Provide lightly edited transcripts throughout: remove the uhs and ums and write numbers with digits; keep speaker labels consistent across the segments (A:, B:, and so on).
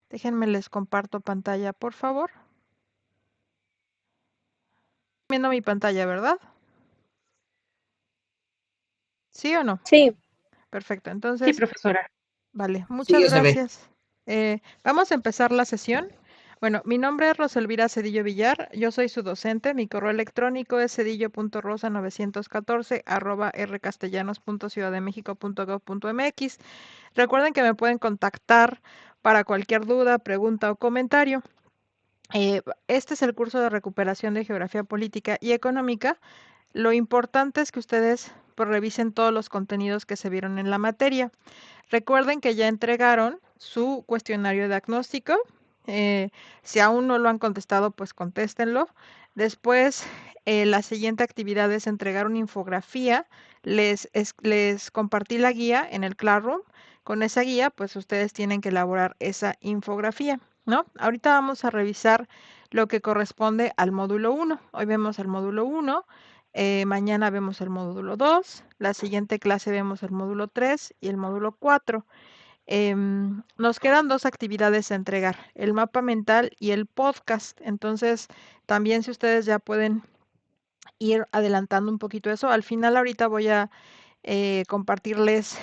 A: Déjenme les comparto pantalla, por favor. Viendo mi pantalla, ¿verdad? ¿Sí o no?
B: Sí,
A: Perfecto.
B: sí,
A: Entonces,
B: profesora.
A: vale,
C: Sí,
A: muchas
C: ya se ve.
A: gracias. Vamos a empezar la sesión. Bueno, mi nombre es Roselvira Cedillo Villar, yo soy su docente, mi correo electrónico es cedillo.rosa914@rcastellanos.ciudaddemexico.gov.mx. Recuerden que me pueden contactar para cualquier duda, pregunta o comentario. Este es el curso de recuperación de geografía política y económica. Lo importante es que ustedes pues, revisen todos los contenidos que se vieron en la materia. Recuerden que ya entregaron su cuestionario diagnóstico. Si aún no lo han contestado, pues contéstenlo. Después, la siguiente actividad es entregar una infografía. Les compartí la guía en el Classroom. Con esa guía, pues ustedes tienen que elaborar esa infografía, ¿no? Ahorita vamos a revisar lo que corresponde al módulo 1. Hoy vemos el módulo 1. Mañana vemos el módulo 2, la siguiente clase vemos el módulo 3 y el módulo 4. Nos quedan dos actividades a entregar, el mapa mental y el podcast. Entonces, también si ustedes ya pueden ir adelantando un poquito eso, al final ahorita voy a compartirles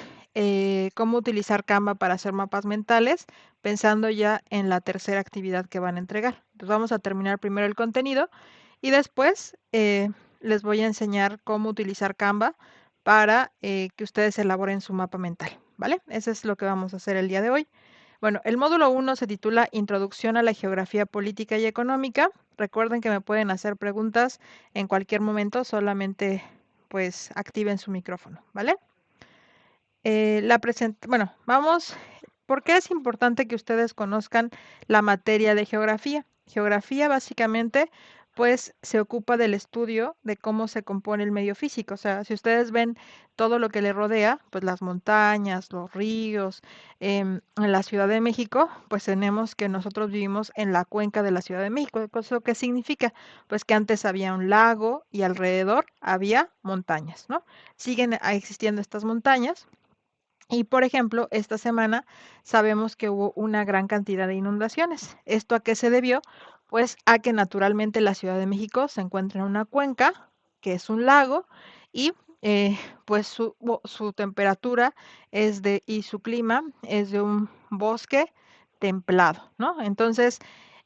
A: cómo utilizar Canva para hacer mapas mentales, pensando ya en la tercera actividad que van a entregar. Entonces vamos a terminar primero el contenido y después les voy a enseñar cómo utilizar Canva para que ustedes elaboren su mapa mental, ¿vale? Eso es lo que vamos a hacer el día de hoy. Bueno, el módulo 1 se titula Introducción a la Geografía Política y Económica. Recuerden que me pueden hacer preguntas en cualquier momento, solamente pues activen su micrófono, ¿vale? Bueno, vamos, ¿por qué es importante que ustedes conozcan la materia de geografía? Geografía básicamente pues se ocupa del estudio de cómo se compone el medio físico. O sea, si ustedes ven todo lo que le rodea, pues las montañas, los ríos, en la Ciudad de México, pues tenemos que nosotros vivimos en la cuenca de la Ciudad de México. ¿Eso qué significa? Pues que antes había un lago y alrededor había montañas, ¿no? Siguen existiendo estas montañas. Y por ejemplo, esta semana sabemos que hubo una gran cantidad de inundaciones. ¿Esto a qué se debió? Pues a que naturalmente la Ciudad de México se encuentra en una cuenca, que es un lago, y pues su temperatura y su clima es de un bosque templado, ¿no? Entonces,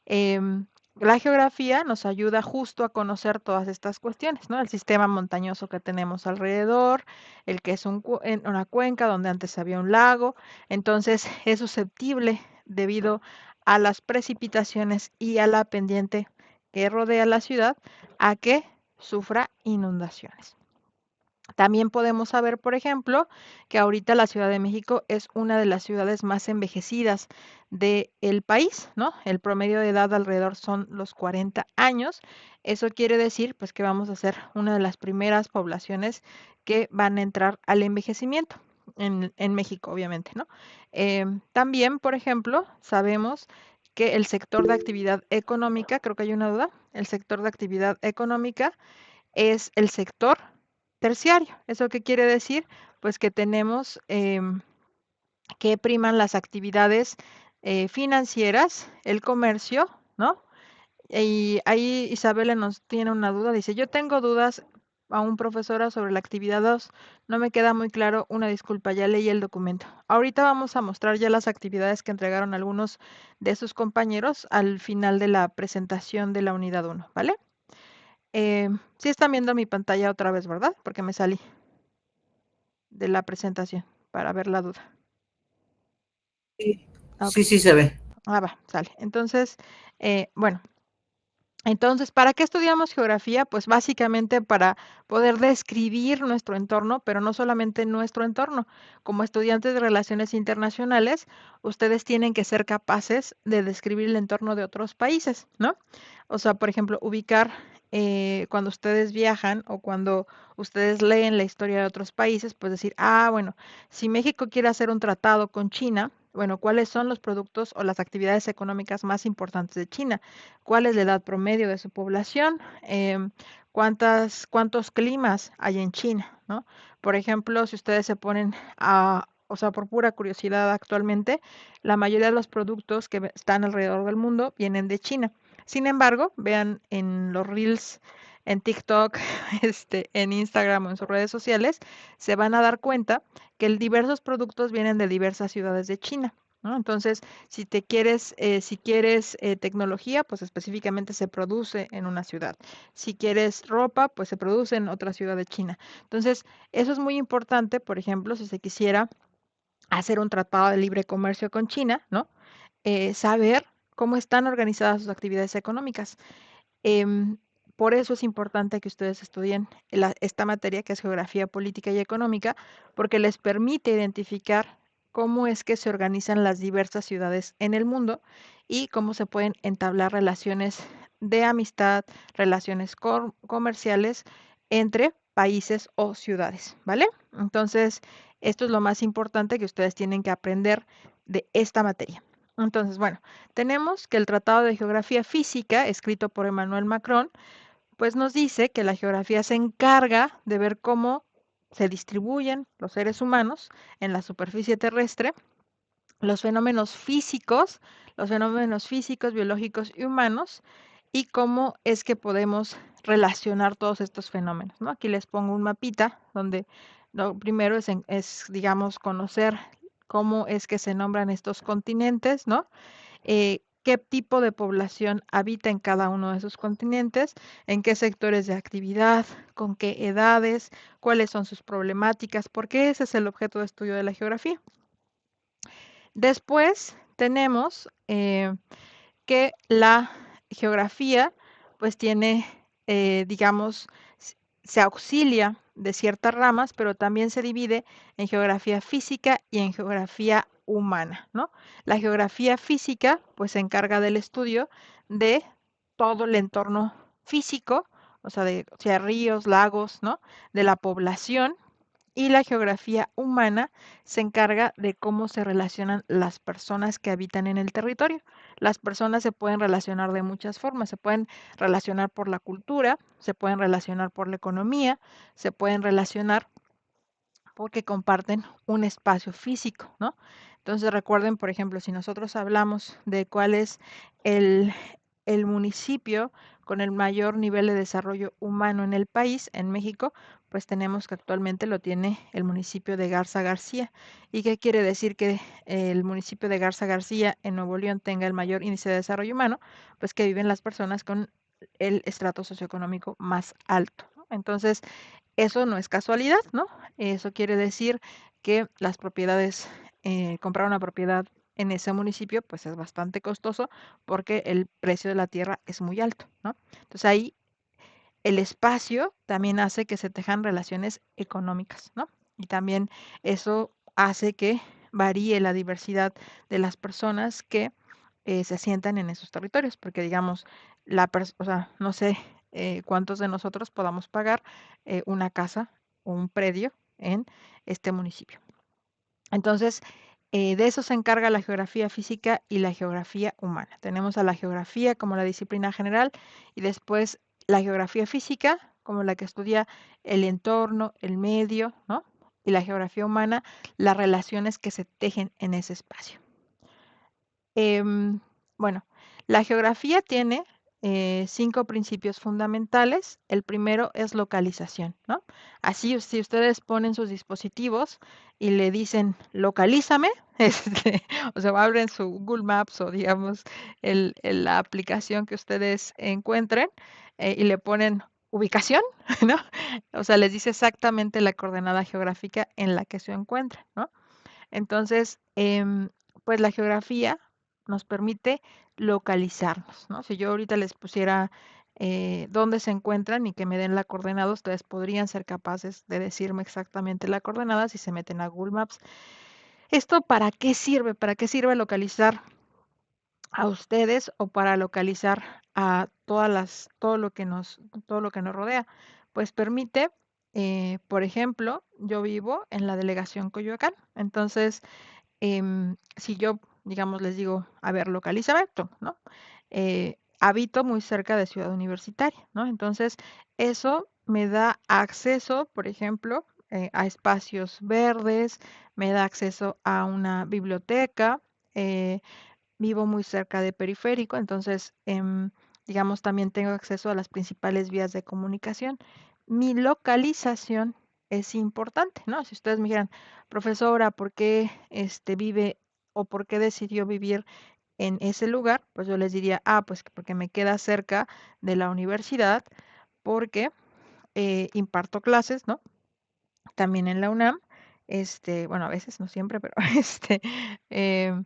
A: em, la geografía nos ayuda justo a conocer todas estas cuestiones, ¿no? El sistema montañoso que tenemos alrededor, el que es en una cuenca donde antes había un lago, entonces es susceptible debido a las precipitaciones y a la pendiente que rodea la ciudad a que sufra inundaciones. También podemos saber, por ejemplo, que ahorita la Ciudad de México es una de las ciudades más envejecidas del país, ¿no? El promedio de edad alrededor son los 40 años. Eso quiere decir, pues, que vamos a ser una de las primeras poblaciones que van a entrar al envejecimiento en México, obviamente, ¿no? También, por ejemplo, sabemos que el sector de actividad económica, creo que hay una duda, el sector de actividad económica es el sector terciario. ¿Eso qué quiere decir? Pues que tenemos que priman las actividades financieras, el comercio, ¿no? Y ahí Isabela nos tiene una duda, dice, yo tengo dudas aún profesora sobre la actividad 2, no me queda muy claro, una disculpa, ya leí el documento. Ahorita vamos a mostrar ya las actividades que entregaron algunos de sus compañeros al final de la presentación de la unidad 1, ¿vale? Sí están viendo mi pantalla otra vez, ¿verdad? Porque me salí de la presentación para ver la duda.
C: Sí,
A: Ah, ok.
C: sí, sí se ve.
A: Va, sale. Entonces, bueno, entonces, ¿para qué estudiamos geografía? Pues básicamente para poder describir nuestro entorno, pero no solamente nuestro entorno. Como estudiantes de relaciones internacionales, ustedes tienen que ser capaces de describir el entorno de otros países, ¿no? O sea, por ejemplo, ubicar cuando ustedes viajan o cuando ustedes leen la historia de otros países, pues decir, ah, bueno, si México quiere hacer un tratado con China, bueno, ¿cuáles son los productos o las actividades económicas más importantes de China? ¿Cuál es la edad promedio de su población? ¿Cuántos climas hay en China? ¿No? Por ejemplo, si ustedes se ponen a o sea, por pura curiosidad actualmente, la mayoría de los productos que están alrededor del mundo vienen de China. Sin embargo, vean en los reels, en TikTok, en Instagram o en sus redes sociales, se van a dar cuenta que diversos productos vienen de diversas ciudades de China, ¿no? Entonces, si quieres tecnología, pues específicamente se produce en una ciudad. Si quieres ropa, pues se produce en otra ciudad de China. Entonces, eso es muy importante, por ejemplo, si se quisiera hacer un tratado de libre comercio con China, ¿no? Saber cómo están organizadas sus actividades económicas. Em, por eso es importante que ustedes estudien esta materia que es geografía política y económica, porque les permite identificar cómo es que se organizan las diversas ciudades en el mundo y cómo se pueden entablar relaciones de amistad, relaciones comerciales entre países o ciudades, ¿vale? Entonces, esto es lo más importante que ustedes tienen que aprender de esta materia. Entonces, bueno, tenemos que el Tratado de Geografía Física, escrito por Emmanuel Macron, pues nos dice que la geografía se encarga de ver cómo se distribuyen los seres humanos en la superficie terrestre, los fenómenos físicos, biológicos y humanos, y cómo es que podemos relacionar todos estos fenómenos, ¿no? Aquí les pongo un mapita donde lo primero es, digamos, conocer cómo es que se nombran estos continentes, ¿no? Qué tipo de población habita en cada uno de esos continentes, en qué sectores de actividad, con qué edades, cuáles son sus problemáticas, porque ese es el objeto de estudio de la geografía. Después tenemos que la geografía pues tiene, digamos, se auxilia de ciertas ramas, pero también se divide en geografía física y en geografía humana, ¿no? La geografía física pues se encarga del estudio de todo el entorno físico, o sea, ríos, lagos, ¿no? De la población, y la geografía humana se encarga de cómo se relacionan las personas que habitan en el territorio. Las personas se pueden relacionar de muchas formas. Se pueden relacionar por la cultura, se pueden relacionar por la economía, se pueden relacionar porque comparten un espacio físico, ¿no? Entonces recuerden, por ejemplo, si nosotros hablamos de cuál es el, el municipio con el mayor nivel de desarrollo humano en el país, en México, pues tenemos que actualmente lo tiene el municipio de Garza García. ¿Y qué quiere decir que el municipio de Garza García en Nuevo León tenga el mayor índice de desarrollo humano? Pues que viven las personas con el estrato socioeconómico más alto, ¿no? Entonces, eso no es casualidad, ¿no? Eso quiere decir que las propiedades, comprar una propiedad en ese municipio, pues es bastante costoso porque el precio de la tierra es muy alto, ¿no? Entonces ahí el espacio también hace que se tejan relaciones económicas, ¿no? Y también eso hace que varíe la diversidad de las personas que se asientan en esos territorios, porque digamos, o sea, no sé cuántos de nosotros podamos pagar una casa o un predio en este municipio. Entonces, de eso se encarga la geografía física y la geografía humana. Tenemos a la geografía como la disciplina general y después la geografía física como la que estudia el entorno, el medio, ¿no? Y la geografía humana, las relaciones que se tejen en ese espacio. Em, bueno, la geografía tiene 5 principios fundamentales. El primero es localización, ¿no? Así, si ustedes ponen sus dispositivos y le dicen localízame, o sea, abren su Google Maps o digamos la aplicación que ustedes encuentren y le ponen ubicación, ¿no? O sea, les dice exactamente la coordenada geográfica en la que se encuentra, ¿no? Entonces, pues la geografía nos permite localizarnos, ¿no? Si yo ahorita les pusiera dónde se encuentran y que me den la coordenada, ustedes podrían ser capaces de decirme exactamente la coordenada si se meten a Google Maps. ¿Esto para qué sirve? ¿Para qué sirve localizar a ustedes o para localizar a todo lo que nos rodea? Pues permite, por ejemplo, yo vivo en la delegación Coyoacán, entonces si yo, digamos, les digo, a ver, localízame esto, ¿no? Habito muy cerca de Ciudad Universitaria, ¿no? Entonces, eso me da acceso, por ejemplo, a espacios verdes, me da acceso a una biblioteca, vivo muy cerca de periférico, entonces, digamos, también tengo acceso a las principales vías de comunicación. Mi localización es importante, ¿no? Si ustedes me dijeran, profesora, ¿por qué vive o por qué decidió vivir en ese lugar? Pues yo les diría, pues porque me queda cerca de la universidad, porque imparto clases, ¿no? También en la UNAM, bueno, a veces, no siempre, pero em,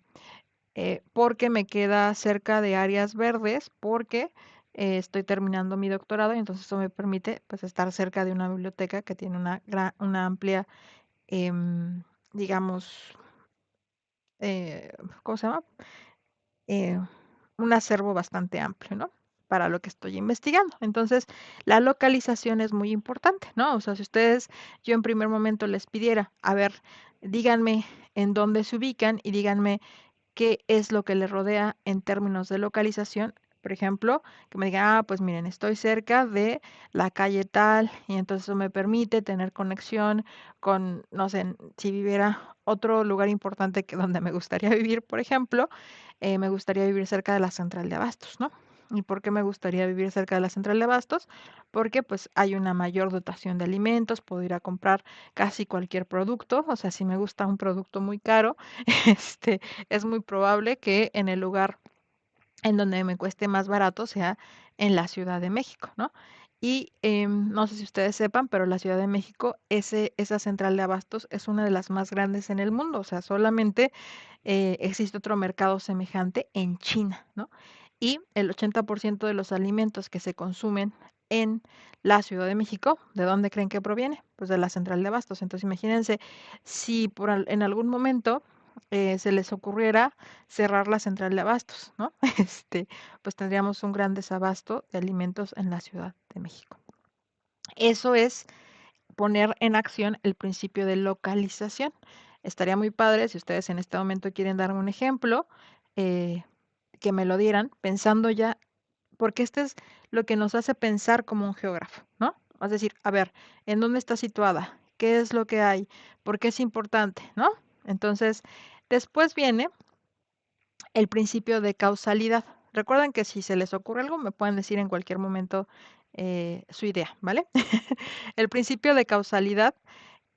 A: porque me queda cerca de áreas verdes, porque estoy terminando mi doctorado y entonces eso me permite pues estar cerca de una biblioteca que tiene una amplia, em, digamos, eh, ¿cómo se llama? Eh, un acervo bastante amplio, ¿no? Para lo que estoy investigando. Entonces, la localización es muy importante, ¿no? O sea, si ustedes, yo en primer momento les pidiera, a ver, díganme en dónde se ubican y díganme qué es lo que le rodea en términos de localización. Por ejemplo, que me diga, pues miren, estoy cerca de la calle tal y entonces eso me permite tener conexión con, no sé, si viviera otro lugar importante que donde me gustaría vivir, por ejemplo, me gustaría vivir cerca de la central de abastos, ¿no? ¿Y por qué me gustaría vivir cerca de la central de abastos? Porque pues hay una mayor dotación de alimentos, puedo ir a comprar casi cualquier producto, o sea, si me gusta un producto muy caro, es muy probable que en el lugar en donde me cueste más barato sea en la Ciudad de México, ¿no? Y no sé si ustedes sepan, pero la Ciudad de México, esa central de abastos es una de las más grandes en el mundo, o sea, solamente existe otro mercado semejante en China, ¿no? Y el 80% de los alimentos que se consumen en la Ciudad de México, ¿de dónde creen que proviene? Pues de la central de abastos. Entonces, imagínense si en algún momento se les ocurriera cerrar la central de abastos, ¿no? Pues tendríamos un gran desabasto de alimentos en la Ciudad de México. Eso es poner en acción el principio de localización. Estaría muy padre si ustedes en este momento quieren darme un ejemplo, eh, que me lo dieran pensando ya, porque este es lo que nos hace pensar como un geógrafo, ¿no? Es decir, a ver, ¿en dónde está situada? ¿Qué es lo que hay? ¿Por qué es importante? ¿No? Entonces, después viene el principio de causalidad. Recuerden que si se les ocurre algo, me pueden decir en cualquier momento su idea, ¿vale? El principio de causalidad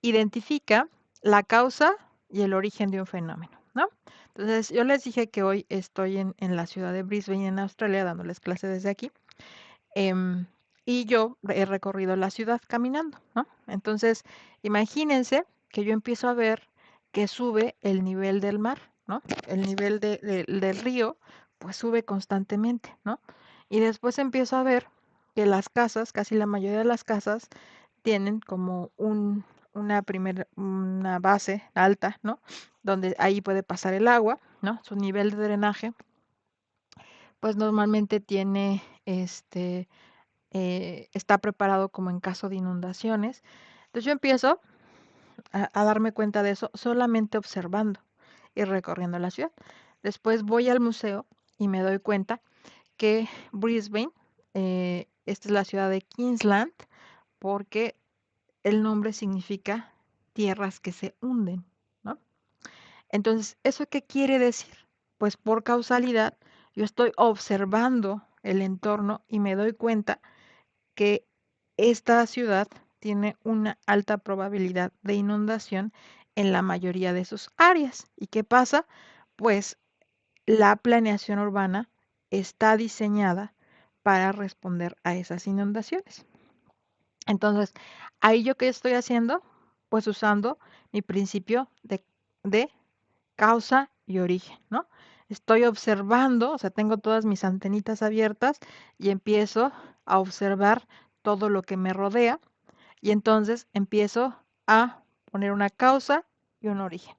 A: identifica la causa y el origen de un fenómeno, ¿no? Entonces, yo les dije que hoy estoy en la ciudad de Brisbane, en Australia, dándoles clase desde aquí. em, y yo he recorrido la ciudad caminando, ¿no? Entonces, imagínense que yo empiezo a ver que sube el nivel del mar, ¿no? El nivel del río, pues sube constantemente, ¿no? Y después empiezo a ver que las casas, casi la mayoría de las casas, tienen como una base alta, ¿no? Donde ahí puede pasar el agua, ¿no? Su nivel de drenaje, pues normalmente tiene, está preparado como en caso de inundaciones. Entonces yo empiezo a darme cuenta de eso solamente observando y recorriendo la ciudad. Después voy al museo y me doy cuenta que Brisbane, esta es la ciudad de Queensland, porque el nombre significa tierras que se hunden, ¿no? Entonces, ¿eso qué quiere decir? Pues por causalidad, yo estoy observando el entorno y me doy cuenta que esta ciudad tiene una alta probabilidad de inundación en la mayoría de sus áreas. ¿Y qué pasa? Pues la planeación urbana está diseñada para responder a esas inundaciones. Entonces, ahí yo qué estoy haciendo, pues usando mi principio de causa y origen, ¿no? Estoy observando, o sea, tengo todas mis antenitas abiertas y empiezo a observar todo lo que me rodea y entonces empiezo a poner una causa y un origen.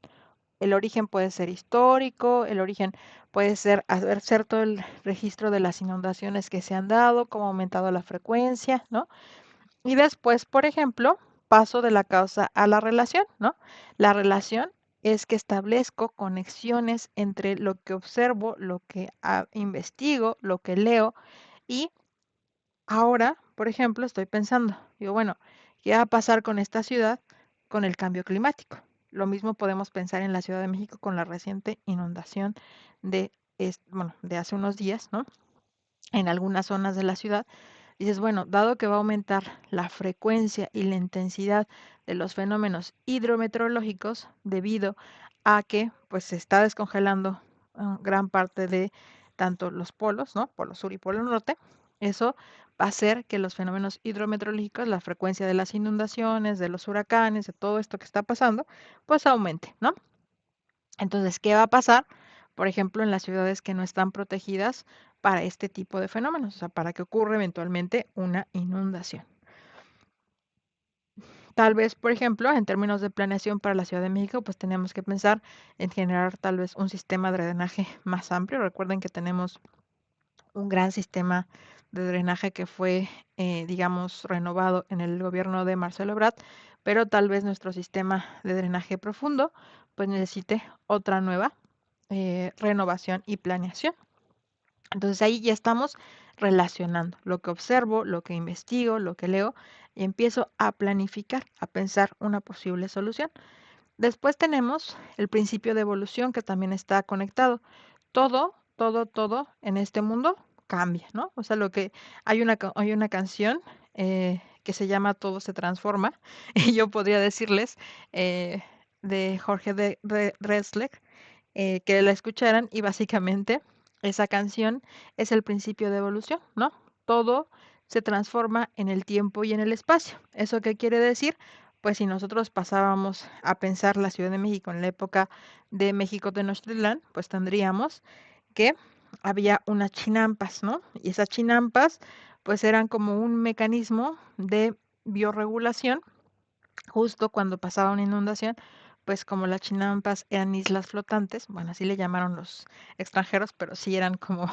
A: El origen puede ser histórico, el origen puede ser hacer todo el registro de las inundaciones que se han dado, cómo ha aumentado la frecuencia, ¿no? Y después, por ejemplo, paso de la causa a la relación, ¿no? La relación es que establezco conexiones entre lo que observo, lo que investigo, lo que leo y ahora, por ejemplo, estoy pensando, digo, bueno, ¿qué va a pasar con esta ciudad? con el cambio climático. Lo mismo podemos pensar en la Ciudad de México con la reciente inundación de, bueno, de hace unos días, ¿no? En algunas zonas de la ciudad. Dices, bueno, dado que va a aumentar la frecuencia y la intensidad de los fenómenos hidrometeorológicos debido a que pues se está descongelando gran parte de tanto los polos, ¿no? Polo sur y polo norte, eso va a hacer que los fenómenos hidrometeorológicos, la frecuencia de las inundaciones, de los huracanes, de todo esto que está pasando, pues aumente, ¿no? Entonces, ¿qué va a pasar? Por ejemplo, en las ciudades que no están protegidas para este tipo de fenómenos, o sea, para que ocurra eventualmente una inundación. Tal vez, por ejemplo, en términos de planeación para la Ciudad de México, pues tenemos que pensar en generar tal vez un sistema de drenaje más amplio. Recuerden que tenemos un gran sistema de drenaje que fue, digamos, renovado en el gobierno de Marcelo Ebrard, pero tal vez nuestro sistema de drenaje profundo pues necesite otra nueva renovación y planeación. Entonces ahí ya estamos relacionando lo que observo, lo que investigo, lo que leo y empiezo a planificar, a pensar una posible solución. Después tenemos el principio de evolución que también está conectado. Todo en este mundo cambia, ¿no? O sea, lo que hay una canción que se llama Todo se transforma y yo podría decirles eh, de Jorge Drexler que la escucharan y básicamente esa canción es el principio de evolución, ¿no? Todo se transforma en el tiempo y en el espacio. ¿Eso qué quiere decir? Pues si nosotros pasábamos a pensar la Ciudad de México en la época de México Tenochtitlán, pues tendríamos que había unas chinampas, ¿no? Y esas chinampas pues eran como un mecanismo de biorregulación justo cuando pasaba una inundación, pues como las chinampas eran islas flotantes, bueno, así le llamaron los extranjeros, pero sí eran como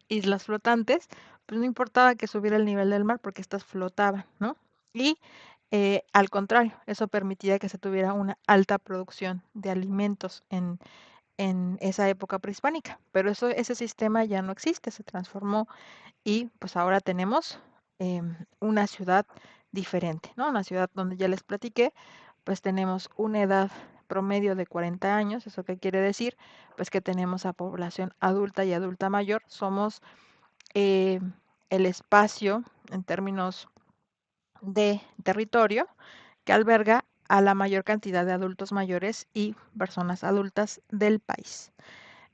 A: islas flotantes, pues no importaba que subiera el nivel del mar porque estas flotaban, ¿no? Y al contrario, eso permitía que se tuviera una alta producción de alimentos en esa época prehispánica, pero ese sistema ya no existe, se transformó y pues ahora tenemos una ciudad diferente, ¿no? Una ciudad donde ya les platiqué, pues tenemos una edad promedio de 40 años. ¿Eso qué quiere decir? Pues que tenemos a población adulta y adulta mayor. Somos eh, el espacio en términos de territorio que alberga a la mayor cantidad de adultos mayores y personas adultas del país.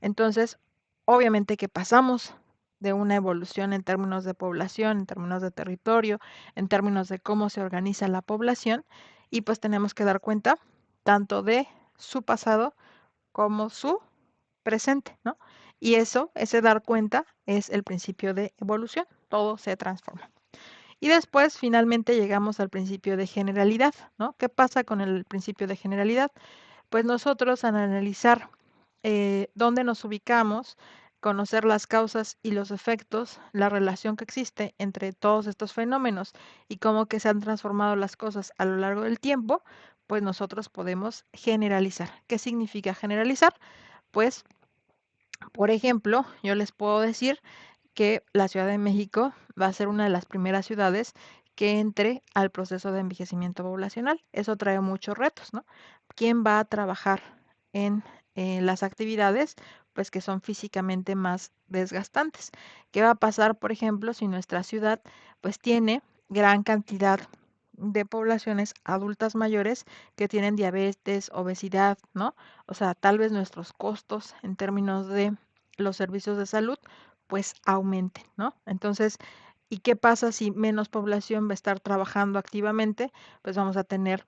A: Entonces, obviamente que pasamos de una evolución en términos de población, en términos de territorio, en términos de cómo se organiza la población, y pues tenemos que dar cuenta tanto de su pasado como su presente, ¿no? Y eso, ese dar cuenta, es el principio de evolución, todo se transforma. Y después, finalmente, llegamos al principio de generalidad, ¿no? ¿Qué pasa con el principio de generalidad? Pues nosotros al analizar dónde nos ubicamos, conocer las causas y los efectos, la relación que existe entre todos estos fenómenos y cómo que se han transformado las cosas a lo largo del tiempo, pues nosotros podemos generalizar. ¿Qué significa generalizar? Pues, por ejemplo, yo les puedo decir que la Ciudad de México va a ser una de las primeras ciudades que entre al proceso de envejecimiento poblacional. Eso trae muchos retos, ¿no? ¿Quién va a trabajar en las actividades, pues que son físicamente más desgastantes? ¿Qué va a pasar, por ejemplo, si nuestra ciudad, pues tiene gran cantidad de poblaciones adultas mayores que tienen diabetes, obesidad, ¿no? O sea, tal vez nuestros costos en términos de los servicios de salud pues aumenten, ¿no? Entonces, ¿y qué pasa si menos población va a estar trabajando activamente? Pues vamos a tener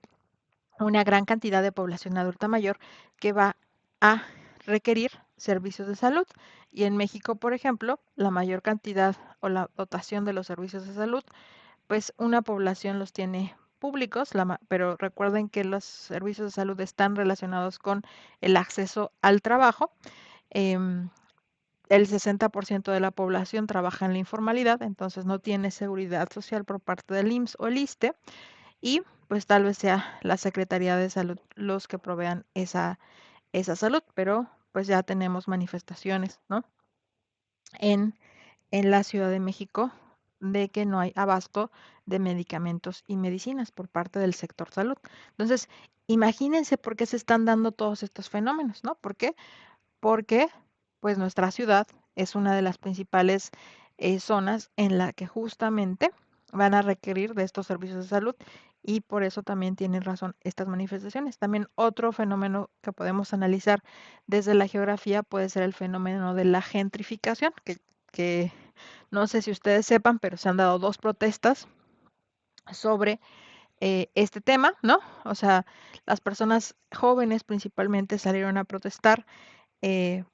A: una gran cantidad de población adulta mayor que va a requerir servicios de salud. Y en México, por ejemplo, la mayor cantidad o la dotación de los servicios de salud, pues una población los tiene públicos, pero recuerden que los servicios de salud están relacionados con el acceso al trabajo. em, el 60% de la población trabaja en la informalidad, entonces no tiene seguridad social por parte del IMSS o el ISSSTE y pues tal vez sea la Secretaría de Salud los que provean esa salud, pero pues ya tenemos manifestaciones, ¿no? En, en la Ciudad de México de que no hay abasto de medicamentos y medicinas por parte del sector salud. Entonces, imagínense por qué se están dando todos estos fenómenos, ¿no? ¿Por qué? Porque pues nuestra ciudad es una de las principales zonas en la que justamente van a requerir de estos servicios de salud y por eso también tienen razón estas manifestaciones. También otro fenómeno que podemos analizar desde la geografía puede ser el fenómeno de la gentrificación, que no sé si ustedes sepan, pero se han dado dos protestas sobre este tema, ¿no? O sea, las personas jóvenes principalmente salieron a protestar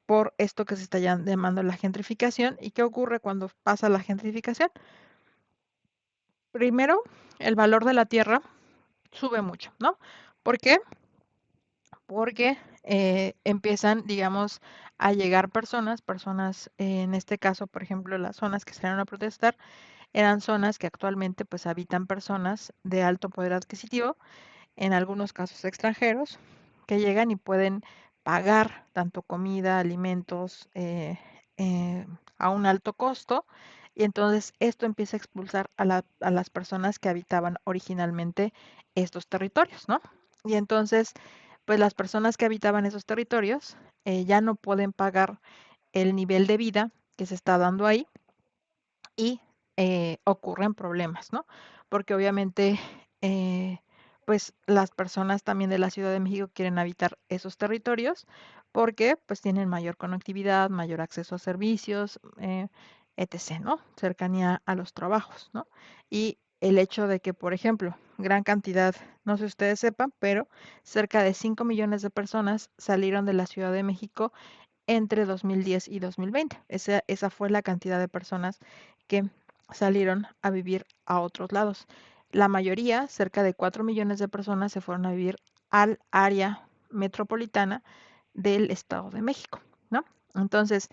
A: por esto que se está llamando la gentrificación. ¿Y qué ocurre cuando pasa la gentrificación? Primero, el valor de la tierra sube mucho, ¿no? ¿Por qué? Porque empiezan, digamos, a llegar personas, en este caso, por ejemplo, las zonas que salieron a protestar, eran zonas que actualmente pues habitan personas de alto poder adquisitivo, en algunos casos extranjeros, que llegan y pueden pagar tanto comida, alimentos a un alto costo, y entonces esto empieza a expulsar a las personas que habitaban originalmente estos territorios, ¿no? Y entonces, pues las personas que habitaban esos territorios ya no pueden pagar el nivel de vida que se está dando ahí y ocurren problemas, ¿no? Porque obviamente, eh, pues las personas también de la Ciudad de México quieren habitar esos territorios porque pues tienen mayor conectividad, mayor acceso a servicios, etc., ¿no? Cercanía a los trabajos, ¿no? Y el hecho de que, por ejemplo, gran cantidad, no sé si ustedes sepan, pero cerca de 5 millones de personas salieron de la Ciudad de México entre 2010 y 2020. Esa fue la cantidad de personas que salieron a vivir a otros lados. La mayoría, cerca de 4 millones de personas, se fueron a vivir al área metropolitana del Estado de México, ¿no? Entonces,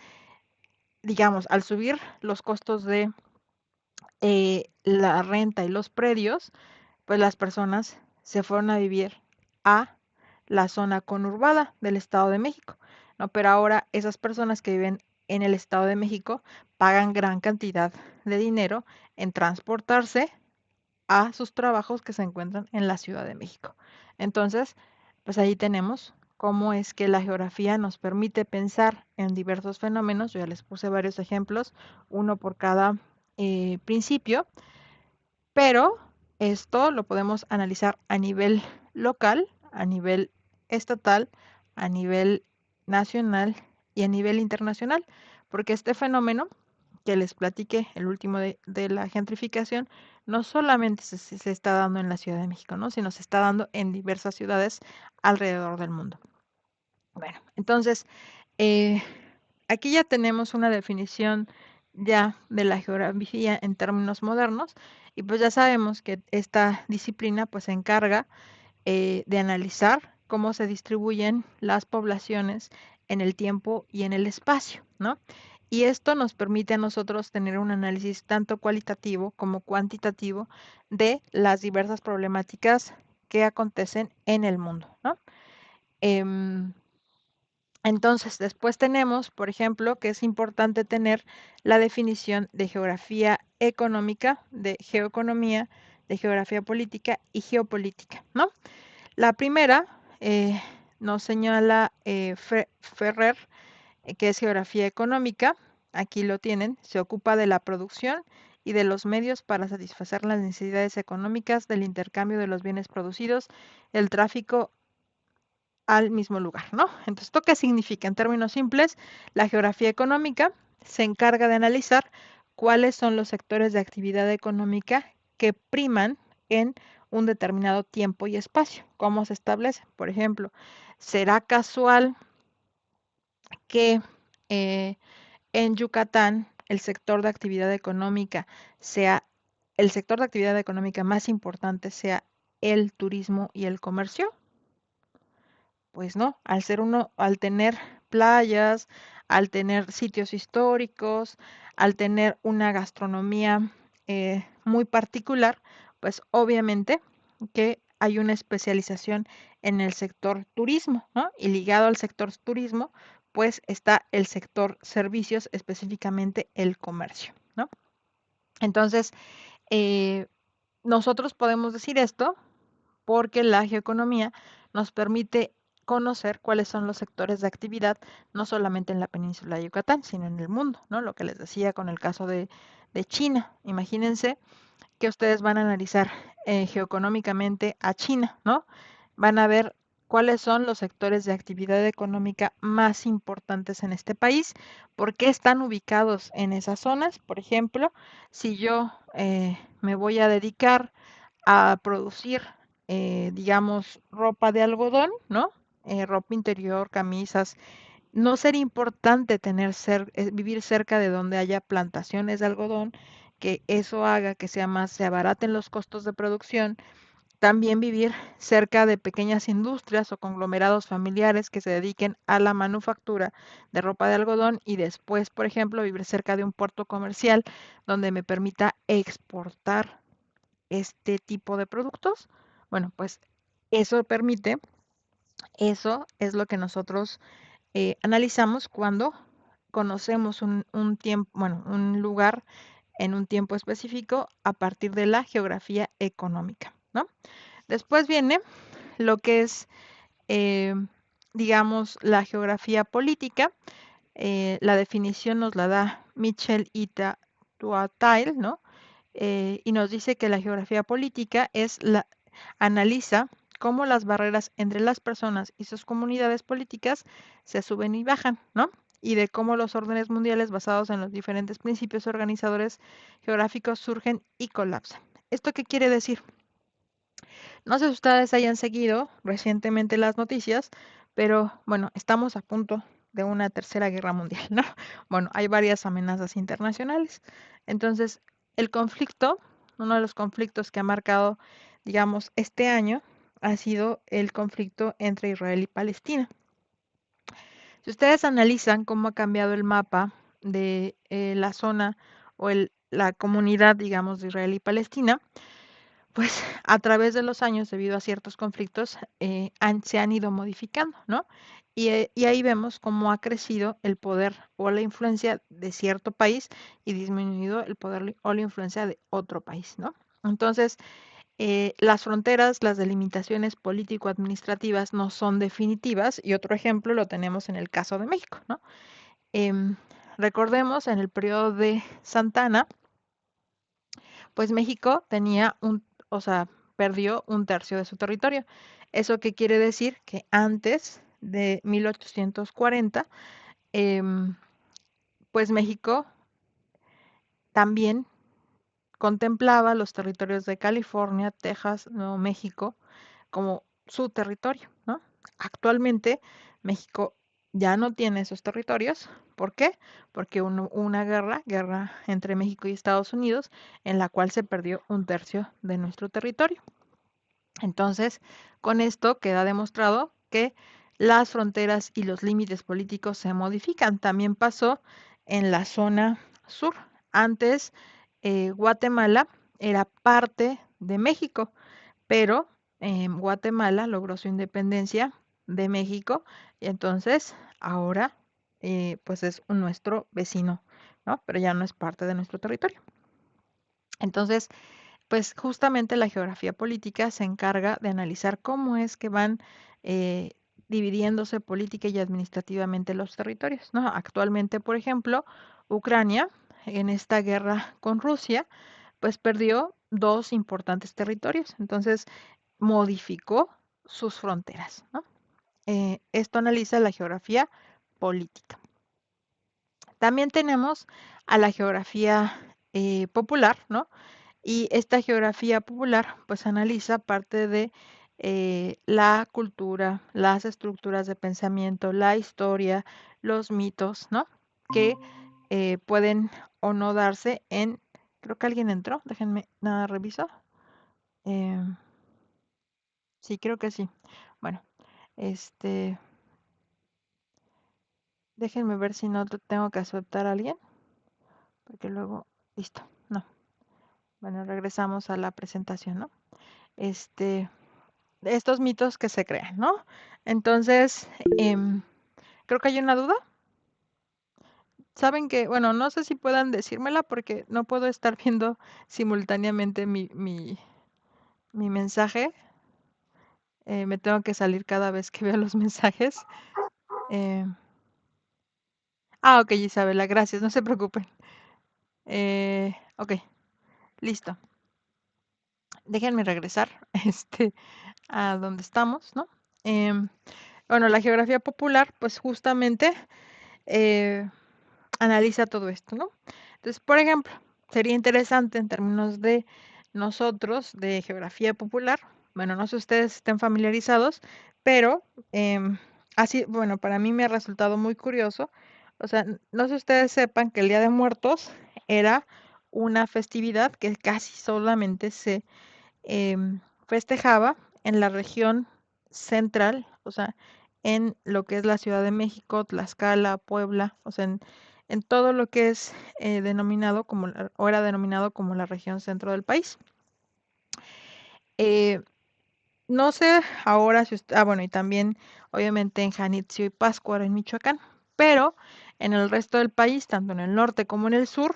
A: digamos, al subir los costos de la renta y los predios, pues las personas se fueron a vivir a la zona conurbada del Estado de México, ¿no? Pero ahora esas personas que viven en el Estado de México pagan gran cantidad de dinero en transportarse a sus trabajos que se encuentran en la Ciudad de México. Entonces, pues ahí tenemos cómo es que la geografía nos permite pensar en diversos fenómenos. Yo ya les puse varios ejemplos, uno por cada principio, pero esto lo podemos analizar a nivel local, a nivel estatal, a nivel nacional y a nivel internacional, porque este fenómeno que les platiqué, el último de la gentrificación, no solamente se está dando en la Ciudad de México, ¿no? Sino se está dando en diversas ciudades alrededor del mundo. Bueno, entonces, eh, aquí ya tenemos una definición ya de la geografía en términos modernos y pues ya sabemos que esta disciplina pues se encarga de analizar cómo se distribuyen las poblaciones en el tiempo y en el espacio, ¿no? Y esto nos permite a nosotros tener un análisis tanto cualitativo como cuantitativo de las diversas problemáticas que acontecen en el mundo, ¿no? Em, entonces, después tenemos, por ejemplo, que es importante tener la definición de geografía económica, de geoeconomía, de geografía política y geopolítica, ¿no? La primera nos señala Ferrer, que es geografía económica. Aquí lo tienen, se ocupa de la producción y de los medios para satisfacer las necesidades económicas del intercambio de los bienes producidos, el tráfico al mismo lugar, ¿no? Entonces, ¿esto qué significa? En términos simples, la geografía económica se encarga de analizar cuáles son los sectores de actividad económica que priman en un determinado tiempo y espacio. ¿Cómo se establece? Por ejemplo, ¿será casual que en Yucatán el sector de actividad económica sea, el sector de actividad económica más importante sea el turismo y el comercio? Pues no, al ser uno, al tener playas, al tener sitios históricos, al tener una gastronomía muy particular, pues obviamente que hay una especialización en el sector turismo, ¿no? Y ligado al sector turismo, pues está el sector servicios, específicamente el comercio, ¿no? Entonces, eh, nosotros podemos decir esto porque la geoeconomía nos permite conocer cuáles son los sectores de actividad, no solamente en la península de Yucatán, sino en el mundo, ¿no? Lo que les decía con el caso de China. Imagínense que ustedes van a analizar geoeconómicamente a China, ¿no? Van a ver cuáles son los sectores de actividad económica más importantes en este país, por qué están ubicados en esas zonas. Por ejemplo, si yo me voy a dedicar a producir, digamos, ropa de algodón, ¿no? Ropa interior, camisas. No sería importante vivir cerca de donde haya plantaciones de algodón, que eso haga que se abaraten los costos de producción. También vivir cerca de pequeñas industrias o conglomerados familiares que se dediquen a la manufactura de ropa de algodón y después, por ejemplo, vivir cerca de un puerto comercial donde me permita exportar este tipo de productos. Bueno, pues eso permite, eso es lo que nosotros analizamos cuando conocemos un tiempo, bueno, un lugar en un tiempo específico a partir de la geografía económica, ¿no? Después viene lo que es, eh, digamos, la geografía política. La definición nos la da Michel Ita Tuatail, ¿no? Y nos dice que la geografía política analiza cómo las barreras entre las personas y sus comunidades políticas se suben y bajan, ¿no? Y de cómo los órdenes mundiales basados en los diferentes principios organizadores geográficos surgen y colapsan. ¿Esto qué quiere decir? No sé si ustedes hayan seguido recientemente las noticias, pero bueno, estamos a punto de una tercera guerra mundial, ¿no? Bueno, hay varias amenazas internacionales. Entonces, el conflicto, uno de los conflictos que ha marcado, digamos, este año, ha sido el conflicto entre Israel y Palestina. Si ustedes analizan cómo ha cambiado el mapa de la zona o la comunidad, digamos, de Israel y Palestina, pues a través de los años, debido a ciertos conflictos, se han ido modificando, ¿no? Y ahí vemos cómo ha crecido el poder o la influencia de cierto país y disminuido el poder o la influencia de otro país, ¿no? Entonces, las fronteras, las delimitaciones político-administrativas no son definitivas y otro ejemplo lo tenemos en el caso de México, ¿no? Em, recordemos en el periodo de Santana, pues México o sea, perdió un tercio de su territorio. ¿Eso qué quiere decir? Que antes de 1840, em, pues México también contemplaba los territorios de California, Texas, Nuevo México como su territorio, ¿no? Actualmente México ya no tiene esos territorios. ¿Por qué? Porque hubo una guerra entre México y Estados Unidos, en la cual se perdió un tercio de nuestro territorio. Entonces, con esto queda demostrado que las fronteras y los límites políticos se modifican. También pasó en la zona sur. Antes, Guatemala era parte de México, pero Guatemala logró su independencia de México y entonces ahora pues es nuestro vecino, ¿no? Pero ya no es parte de nuestro territorio. Entonces, pues justamente la geografía política se encarga de analizar cómo es que van eh, dividiéndose política y administrativamente los territorios, ¿no? Actualmente, por ejemplo, Ucrania en esta guerra con Rusia, pues perdió dos importantes territorios, entonces modificó sus fronteras, ¿no? Esto analiza la geografía política. También tenemos a la geografía popular, ¿no? Y esta geografía popular pues analiza parte de la cultura, las estructuras de pensamiento, la historia, los mitos, ¿no? Que pueden o no darse creo que alguien entró, déjenme nada reviso. Em, sí, creo que sí. Bueno, este, déjenme ver si no tengo que aceptar a alguien, porque luego, listo, no. Bueno, regresamos a la presentación, ¿no? Este, estos mitos que se crean, ¿no? Entonces, em, creo que hay una duda. Saben que, bueno, no sé si puedan decírmela porque no puedo estar viendo simultáneamente mi mi mensaje. Me tengo que salir cada vez que veo los mensajes. Eh, ok, Isabela, gracias, no se preocupen. Ok, listo. Déjenme regresar a donde estamos, ¿no? Em, bueno, la geografía popular, pues justamente eh, analiza todo esto, ¿no? Entonces, por ejemplo, sería interesante en términos de nosotros, de geografía popular, bueno, no sé si ustedes estén familiarizados, pero así, bueno, para mí me ha resultado muy curioso, o sea, no sé si ustedes sepan que el Día de Muertos era una festividad que casi solamente se festejaba en la región central, o sea, en lo que es la Ciudad de México, Tlaxcala, Puebla, o sea, en todo lo que es denominado como, o era denominado como la región centro del país. Eh, no sé ahora si usted, bueno, y también obviamente en Janitzio y Pátzcuaro en Michoacán, pero en el resto del país, tanto en el norte como en el sur,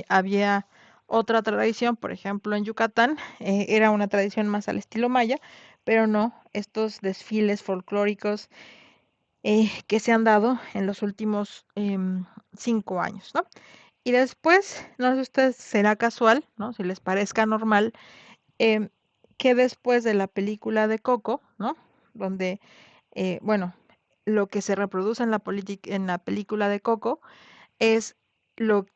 A: había otra tradición, por ejemplo en Yucatán, era una tradición más al estilo maya, pero no estos desfiles folclóricos que se han dado en los últimos 5 años, ¿no? Y después, no sé si ustedes será casual, ¿no? Si les parezca normal, em, que después de la película de Coco, ¿no? Donde, bueno, lo que se reproduce en en la película de Coco es lo,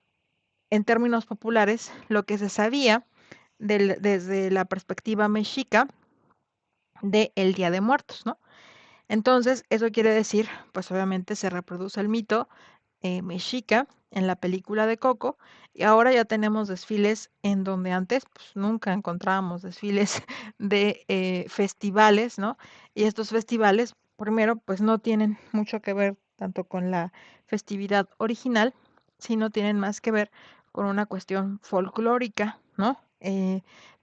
A: en términos populares, lo que se sabía desde la perspectiva mexica de el Día de Muertos, ¿no? Entonces, eso quiere decir, pues obviamente se reproduce el mito mexica en la película de Coco y ahora ya tenemos desfiles en donde antes pues, nunca encontrábamos desfiles de festivales, ¿no? Y estos festivales, primero, pues no tienen mucho que ver tanto con la festividad original, sino tienen más que ver con una cuestión folclórica, ¿no?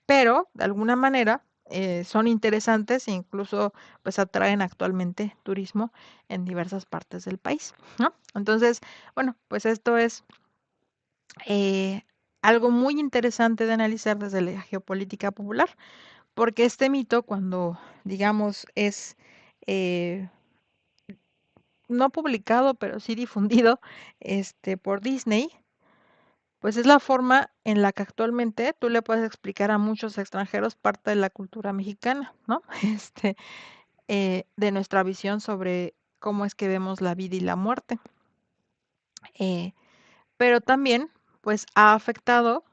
A: Pero de alguna manera son interesantes e incluso pues atraen actualmente turismo en diversas partes del país, ¿no? Entonces, bueno, pues esto es eh, algo muy interesante de analizar desde la geopolítica popular, porque este mito, cuando, digamos, es eh, no publicado, pero sí difundido por Disney, pues es la forma en la que actualmente tú le puedes explicar a muchos extranjeros parte de la cultura mexicana, ¿no? De nuestra visión sobre cómo es que vemos la vida y la muerte. Eh, pero también, pues, ha afectado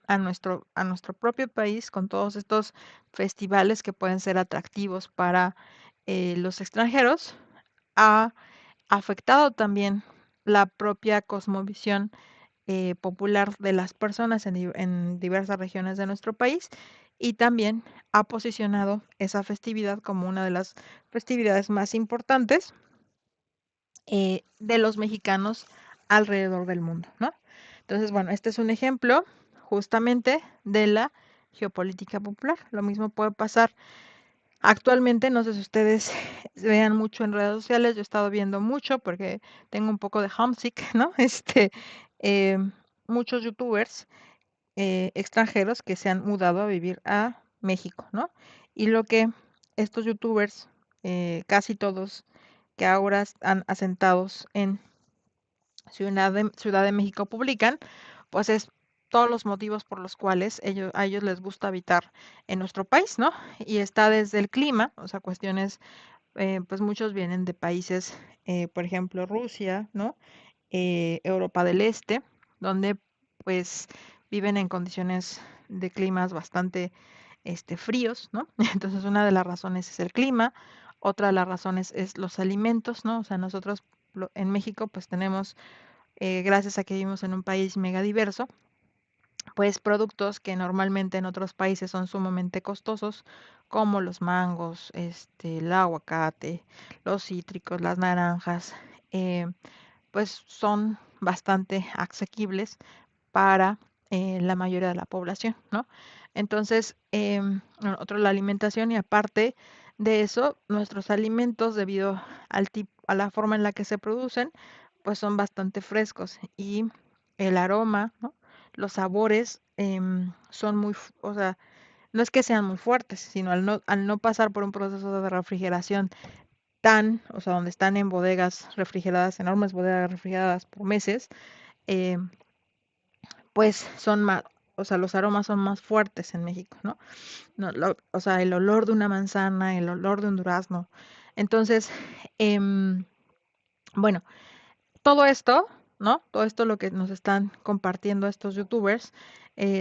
A: a nuestro propio país con todos estos festivales que pueden ser atractivos para los extranjeros. Ha afectado también la propia cosmovisión popular de las personas en diversas regiones de nuestro país y también ha posicionado esa festividad como una de las festividades más importantes de los mexicanos alrededor del mundo, ¿no? Entonces, bueno, este es un ejemplo justamente de la geopolítica popular. Lo mismo puede pasar actualmente, no sé si ustedes vean mucho en redes sociales, yo he estado viendo mucho porque tengo un poco de homesick, ¿no? Eh, muchos youtubers extranjeros que se han mudado a vivir a México, ¿no? Y lo que estos youtubers, casi todos que ahora están asentados en Ciudad de México publican, pues es todos los motivos por los cuales a ellos les gusta habitar en nuestro país, ¿no? Y está desde el clima, o sea, cuestiones, pues muchos vienen de países, por ejemplo, Rusia, ¿no? Europa del Este, donde pues viven en condiciones de climas bastante fríos, ¿no? Entonces una de las razones es el clima, otra de las razones es los alimentos, ¿no? O sea, nosotros en México pues tenemos, gracias a que vivimos en un país megadiverso, pues productos que normalmente en otros países son sumamente costosos, como los mangos, el aguacate, los cítricos, las naranjas, eh, pues son bastante asequibles para la mayoría de la población, ¿no? Entonces, bueno, otro, la alimentación y aparte de eso, nuestros alimentos, debido a la forma en la que se producen, pues son bastante frescos y el aroma, ¿no? Los sabores son muy, o sea, no es que sean muy fuertes, sino al no pasar por un proceso de refrigeración o sea, donde están en bodegas refrigeradas, enormes bodegas refrigeradas por meses, eh, pues son más, o sea, los aromas son más fuertes en México, ¿no? No, o sea, el olor de una manzana, el olor de un durazno. Entonces, em, bueno, todo esto, ¿no? Todo esto lo que nos están compartiendo estos youtubers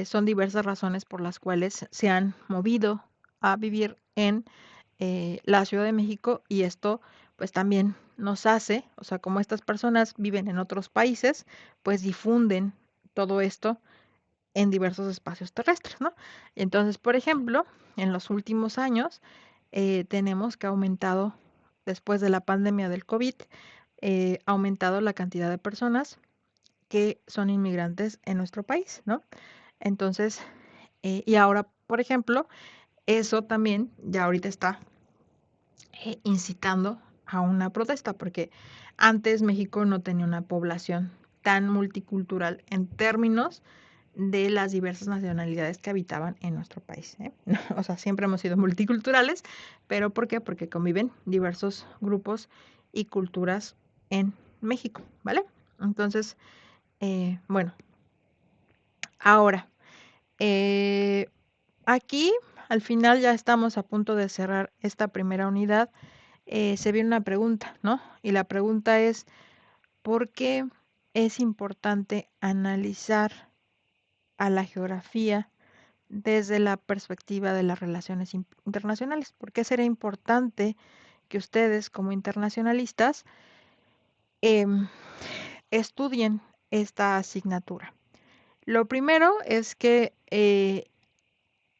A: son diversas razones por las cuales se han movido a vivir en la Ciudad de México y esto pues también nos hace, o sea, como estas personas viven en otros países, pues difunden todo esto en diversos espacios terrestres, ¿no? Entonces, por ejemplo, en los últimos años tenemos que ha aumentado, después de la pandemia del COVID, ha aumentado la cantidad de personas que son inmigrantes en nuestro país, ¿no? Entonces, y ahora, por ejemplo, eso también ya ahorita está incitando a una protesta, porque antes México no tenía una población tan multicultural en términos de las diversas nacionalidades que habitaban en nuestro país, ¿eh? O sea, siempre hemos sido multiculturales, pero ¿por qué? Porque conviven diversos grupos y culturas en México, ¿vale? Entonces, bueno, ahora, eh, aquí al final ya estamos a punto de cerrar esta primera unidad. Se viene una pregunta, ¿no? Y la pregunta es, ¿por qué es importante analizar a la geografía desde la perspectiva de las relaciones internacionales? ¿Por qué sería importante que ustedes como internacionalistas em, estudien esta asignatura? Lo primero es que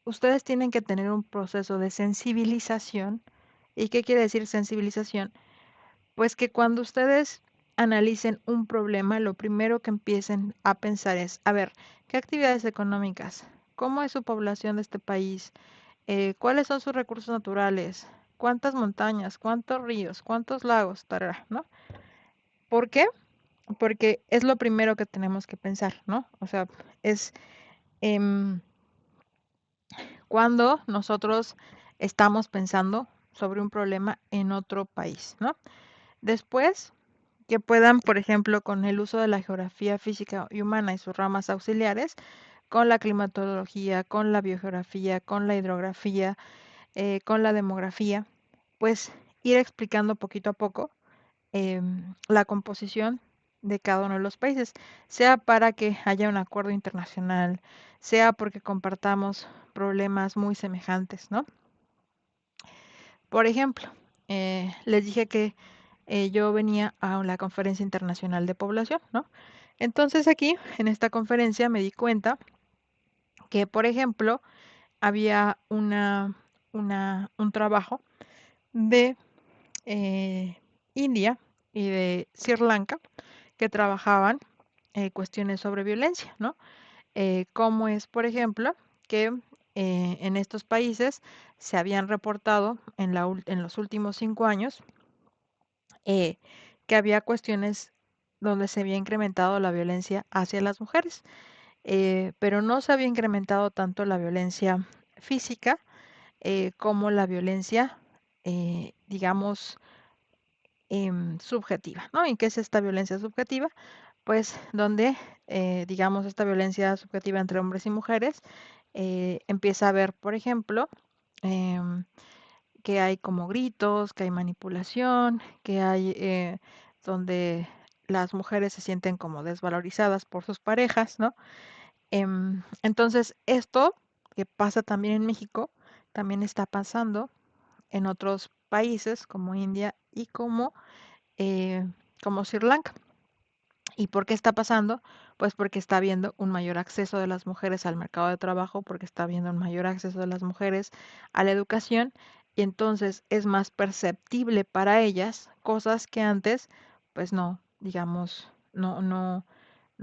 A: ustedes tienen que tener un proceso de sensibilización. ¿Y qué quiere decir sensibilización? Pues que cuando ustedes analicen un problema, lo primero que empiecen a pensar es, a ver, ¿qué actividades económicas? ¿Cómo es su población de este país? ¿Cuáles son sus recursos naturales? ¿Cuántas montañas? ¿Cuántos ríos? ¿Cuántos lagos? Tarara, ¿no? ¿Por qué? Porque es lo primero que tenemos que pensar, ¿no? O sea, es em, cuando nosotros estamos pensando sobre un problema en otro país, ¿no? Después, que puedan, por ejemplo, con el uso de la geografía física y humana y sus ramas auxiliares, con la climatología, con la biogeografía, con la hidrografía, con la demografía, pues ir explicando poquito a poco la composición de cada uno de los países, sea para que haya un acuerdo internacional, sea porque compartamos problemas muy semejantes, ¿no? Por ejemplo, les dije que yo venía a la Conferencia Internacional de Población, ¿no? Entonces aquí, en esta conferencia, me di cuenta que, por ejemplo, había un trabajo de India y de Sri Lanka que trabajaban cuestiones sobre violencia, ¿no? Como es, por ejemplo, que en estos países se habían reportado en los últimos 5 años eh, que había cuestiones donde se había incrementado la violencia hacia las mujeres, pero no se había incrementado tanto la violencia física como la violencia, digamos, subjetiva, ¿no? ¿Y qué es esta violencia subjetiva? Pues donde, digamos, esta violencia subjetiva entre hombres y mujeres empieza a haber, por ejemplo, em, que hay como gritos, que hay manipulación, que hay donde las mujeres se sienten como desvalorizadas por sus parejas, ¿no? Entonces, esto que pasa también en México, también está pasando en otros países como India y eh, como Sri Lanka. ¿Y por qué está pasando? Pues porque está habiendo un mayor acceso de las mujeres al mercado de trabajo, porque está habiendo un mayor acceso de las mujeres a la educación y entonces es más perceptible para ellas cosas que antes, pues no, digamos, no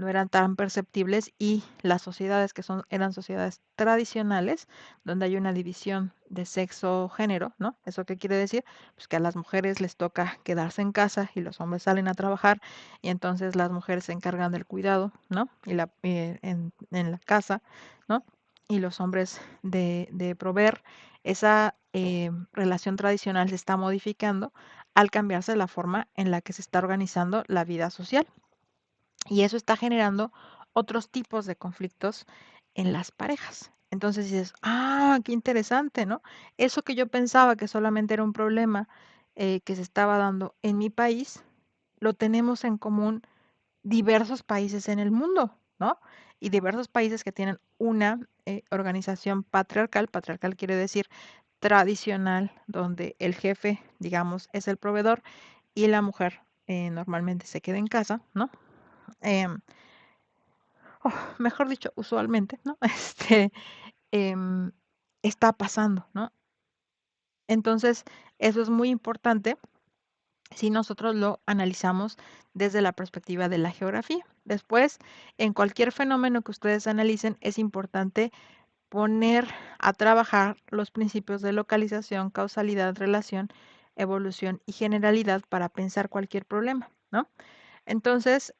A: eran tan perceptibles y las sociedades eran sociedades tradicionales, donde hay una división de sexo-género, ¿no? ¿Eso qué quiere decir? Pues que a las mujeres les toca quedarse en casa y los hombres salen a trabajar y entonces las mujeres se encargan del cuidado, ¿no? En la casa, ¿no? y los hombres de proveer, esa relación tradicional se está modificando al cambiarse la forma en la que se está organizando la vida social. Y eso está generando otros tipos de conflictos en las parejas. Entonces dices, ah, qué interesante, ¿no? Eso que yo pensaba que solamente era un problema que se estaba dando en mi país, lo tenemos en común diversos países en el mundo, ¿no? Y diversos países que tienen una organización patriarcal. Patriarcal quiere decir tradicional, donde el jefe, digamos, es el proveedor y la mujer normalmente se queda en casa, ¿no? Em, mejor dicho, usualmente, ¿no? Em, está pasando, ¿no? Entonces, eso es muy importante si nosotros lo analizamos desde la perspectiva de la geografía. Después, en cualquier fenómeno que ustedes analicen, es importante poner a trabajar los principios de localización, causalidad, relación, evolución y generalidad para pensar cualquier problema, ¿no? Entonces,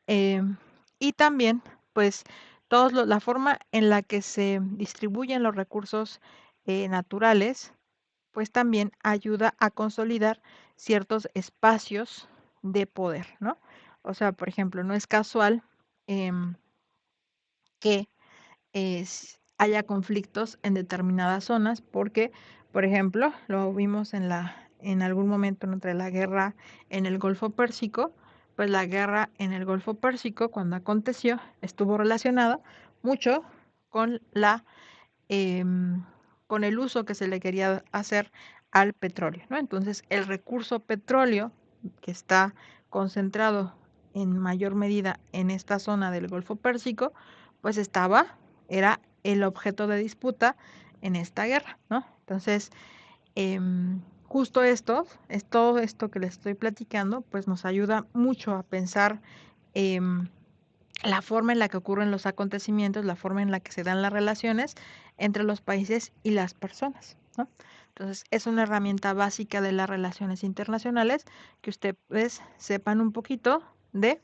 A: y también, pues, la forma en la que se distribuyen los recursos naturales, pues también ayuda a consolidar ciertos espacios de poder, ¿no? O sea, por ejemplo, no es casual que haya conflictos en determinadas zonas porque, por ejemplo, lo vimos en algún momento entre la guerra en el Golfo Pérsico, pues la guerra en el Golfo Pérsico cuando aconteció estuvo relacionada mucho con em, con el uso que se le quería hacer al petróleo, ¿no? Entonces, el recurso petróleo que está concentrado en mayor medida en esta zona del Golfo Pérsico, pues era el objeto de disputa en esta guerra, ¿no? Entonces, justo es todo esto que les estoy platicando, pues nos ayuda mucho a pensar em, la forma en la que ocurren los acontecimientos, la forma en la que se dan las relaciones entre los países y las personas, ¿no? Entonces, es una herramienta básica de las relaciones internacionales que ustedes sepan un poquito de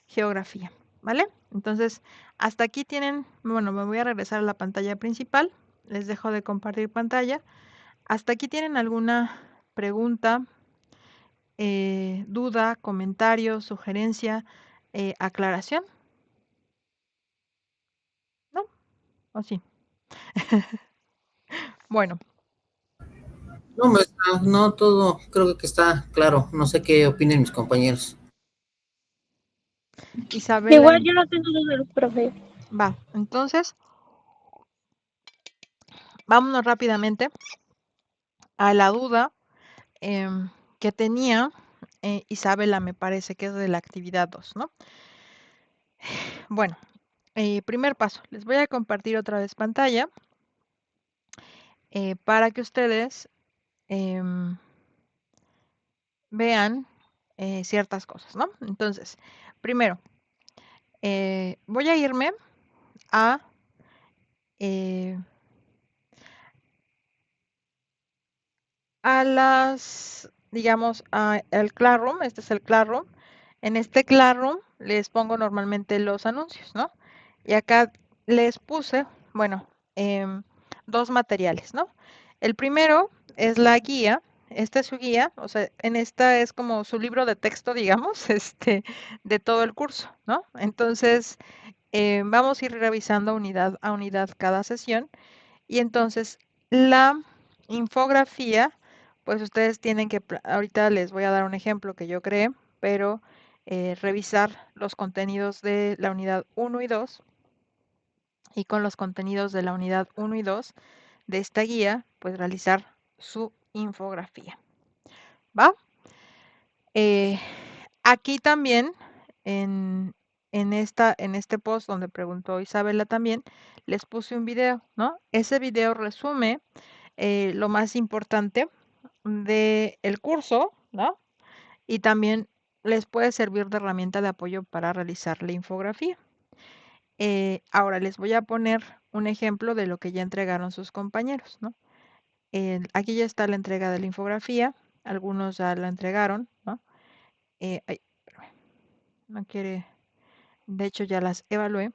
A: geografía, ¿vale? Entonces, hasta aquí tienen, bueno, me voy a regresar a la pantalla principal, les dejo de compartir pantalla. ¿Hasta aquí tienen alguna pregunta, duda, comentario, sugerencia, aclaración? ¿No? ¿O sí? Bueno,
C: No, maestra, no todo creo que está claro. No sé qué opinen mis compañeros.
A: Isabela,
B: Igual yo no tengo dudas, profe.
A: va. Entonces, vámonos rápidamente a la duda que tenía Isabela, me parece que es de la actividad 2, ¿no? Bueno, primer paso, les voy a compartir otra vez pantalla para que ustedes em, vean ciertas cosas, ¿no? Entonces, primero, voy a irme a eh, digamos, el Classroom, este es el Classroom. En este Classroom les pongo normalmente los anuncios, ¿no? Y acá les puse, bueno, dos materiales, ¿no? El primero es la guía, esta es su guía, o sea, en esta es como su libro de texto, digamos, de todo el curso, ¿no? Entonces, vamos a ir revisando unidad a unidad cada sesión y entonces la infografía, pues ustedes tienen que, ahorita les voy a dar un ejemplo que yo creé, pero revisar los contenidos de la unidad 1 y 2 y con los contenidos de la unidad 1 y 2 de esta guía, pues realizar su infografía. ¿Va? Eh, aquí también, en, en este post donde preguntó Isabela también, les puse un video, ¿no? Ese video resume lo más importante del curso, ¿no? Y también les puede servir de herramienta de apoyo para realizar la infografía. Ahora les voy a poner un ejemplo de lo que ya entregaron sus compañeros, ¿no? Aquí ya está la entrega de la infografía, algunos ya la entregaron, ¿no? Ay, espérame, no quiere, de hecho ya las evalué.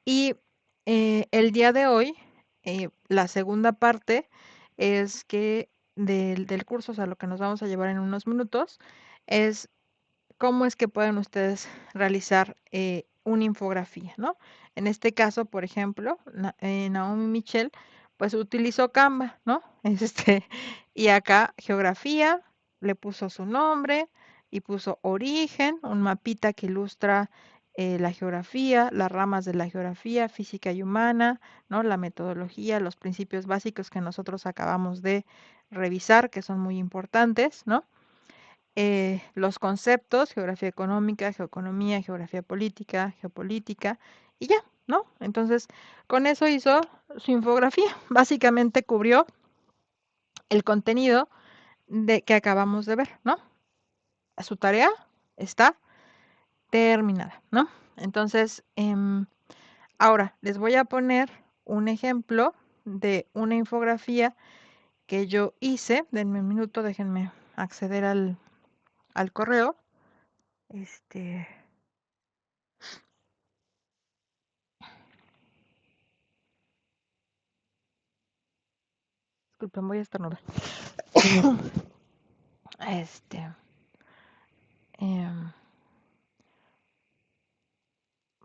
A: Y El día de hoy, la segunda parte es que del curso, o sea, lo que nos vamos a llevar en unos minutos, es cómo es que pueden ustedes realizar una infografía, ¿no? En este caso, por ejemplo, Naomi Michel, pues utilizó Canva, ¿no? Y acá geografía, le puso su nombre y puso origen, un mapita que ilustra la geografía, las ramas de la geografía, física y humana, ¿no? La metodología, los principios básicos que nosotros acabamos de revisar, que son muy importantes, ¿no? Los conceptos, geografía económica, geoeconomía, geografía política, geopolítica, y ya, ¿no? Entonces, con eso hizo su infografía. Básicamente cubrió el contenido que acabamos de ver, ¿no? Su tarea está terminada, ¿no? Entonces, ahora les voy a poner un ejemplo de una infografía que yo hice. Denme un minuto, déjenme acceder al correo. Disculpen, voy a estornudar. Este, em,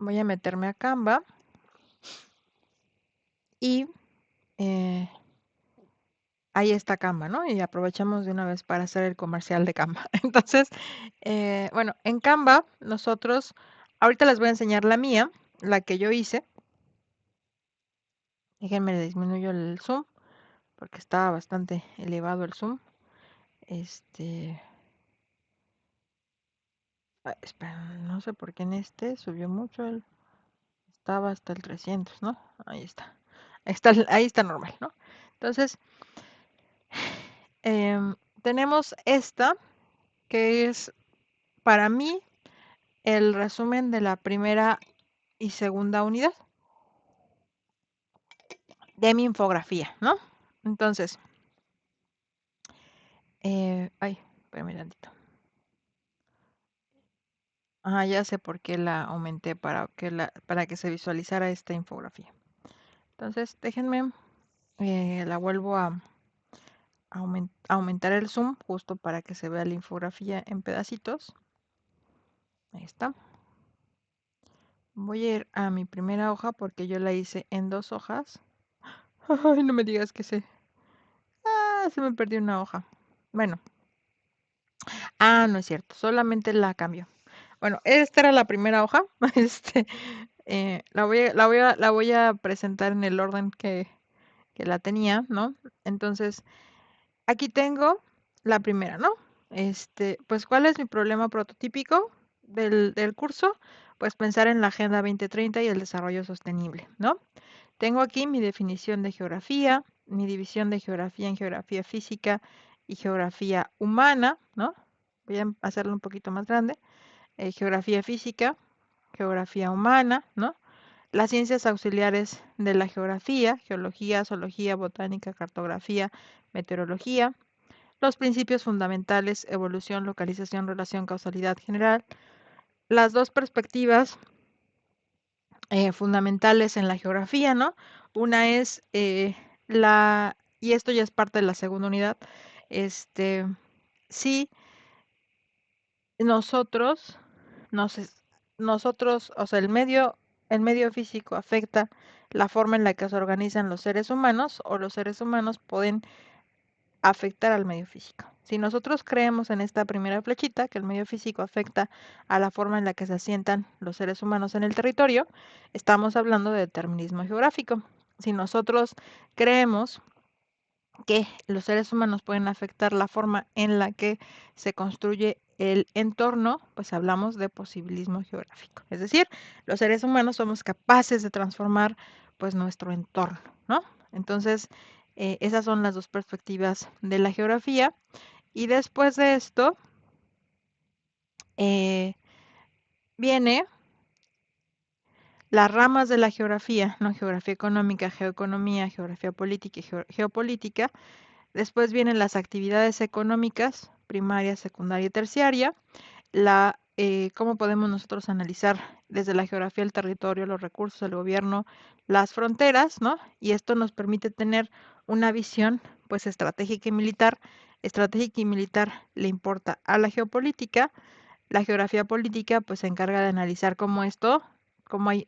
A: Voy a meterme a Canva y ahí está Canva, ¿no? Y aprovechamos de una vez para hacer el comercial de Canva. Entonces, bueno, en Canva nosotros, ahorita les voy a enseñar la mía, la que yo hice. Déjenme le disminuyo el zoom porque estaba bastante elevado el zoom. Espera, no sé por qué en este subió mucho, estaba hasta el 300, ¿no? Ahí está. Ahí está normal, ¿no? Entonces, tenemos esta, que es para mí el resumen de la primera y segunda unidad de mi infografía, ¿no? Entonces, ay, espérame tantito. Ya sé por qué la aumenté para que se visualizara esta infografía. Entonces, déjenme, la vuelvo a aumentar el zoom justo para que se vea la infografía en pedacitos. Ahí está. Voy a ir a mi primera hoja porque yo la hice en 2 hojas. Ay, no me digas que se me perdió una hoja. Bueno, no es cierto, solamente la cambio. Bueno, esta era la primera hoja. La voy a presentar en el orden que la tenía, ¿no? Entonces, aquí tengo la primera, ¿no? Pues, ¿cuál es mi problema prototípico del curso? Pues pensar en la Agenda 2030 y el desarrollo sostenible, ¿no? Tengo aquí mi definición de geografía, mi división de geografía en geografía física y geografía humana, ¿no? Voy a hacerlo un poquito más grande. Geografía física, geografía humana, ¿no? Las ciencias auxiliares de la geografía, geología, zoología, botánica, cartografía, meteorología, los principios fundamentales, evolución, localización, relación, causalidad general, las dos perspectivas fundamentales en la geografía, ¿no? Una es y esto ya es parte de la segunda unidad, si nosotros, nos, nosotros, o sea, el medio físico afecta la forma en la que se organizan los seres humanos o los seres humanos pueden afectar al medio físico. Si nosotros creemos en esta primera flechita, que el medio físico afecta a la forma en la que se asientan los seres humanos en el territorio, estamos hablando de determinismo geográfico. Si nosotros creemos que los seres humanos pueden afectar la forma en la que se construye el entorno, pues hablamos de posibilismo geográfico. Es decir, los seres humanos somos capaces de transformar pues nuestro entorno, ¿no? Entonces, esas son las dos perspectivas de la geografía. Y después de esto, viene las ramas de la geografía, ¿no? Geografía económica, geoeconomía, geografía política y geopolítica. Después vienen las actividades económicas, primaria, secundaria y terciaria. Cómo podemos nosotros analizar desde la geografía, el territorio, los recursos, el gobierno, las fronteras, ¿no? Y esto nos permite tener una visión, pues, estratégica y militar. Estratégica y militar le importa a la geopolítica. La geografía política, pues, se encarga de analizar cómo hay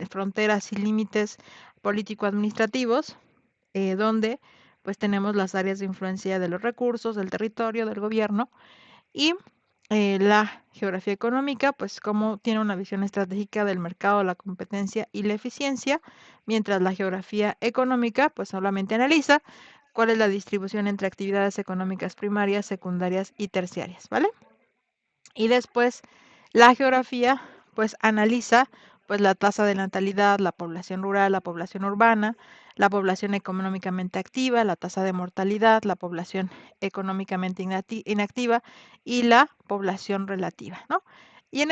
A: fronteras y límites político-administrativos, donde, pues, tenemos las áreas de influencia de los recursos, del territorio, del gobierno, y la geografía económica, pues como tiene una visión estratégica del mercado, la competencia y la eficiencia, mientras la geografía económica, pues solamente analiza cuál es la distribución entre actividades económicas primarias, secundarias y terciarias, ¿vale? Y después la geografía, pues analiza pues la tasa de natalidad, la población rural, la población urbana, la población económicamente activa, la tasa de mortalidad, la población económicamente inactiva y la población relativa, ¿no? Y en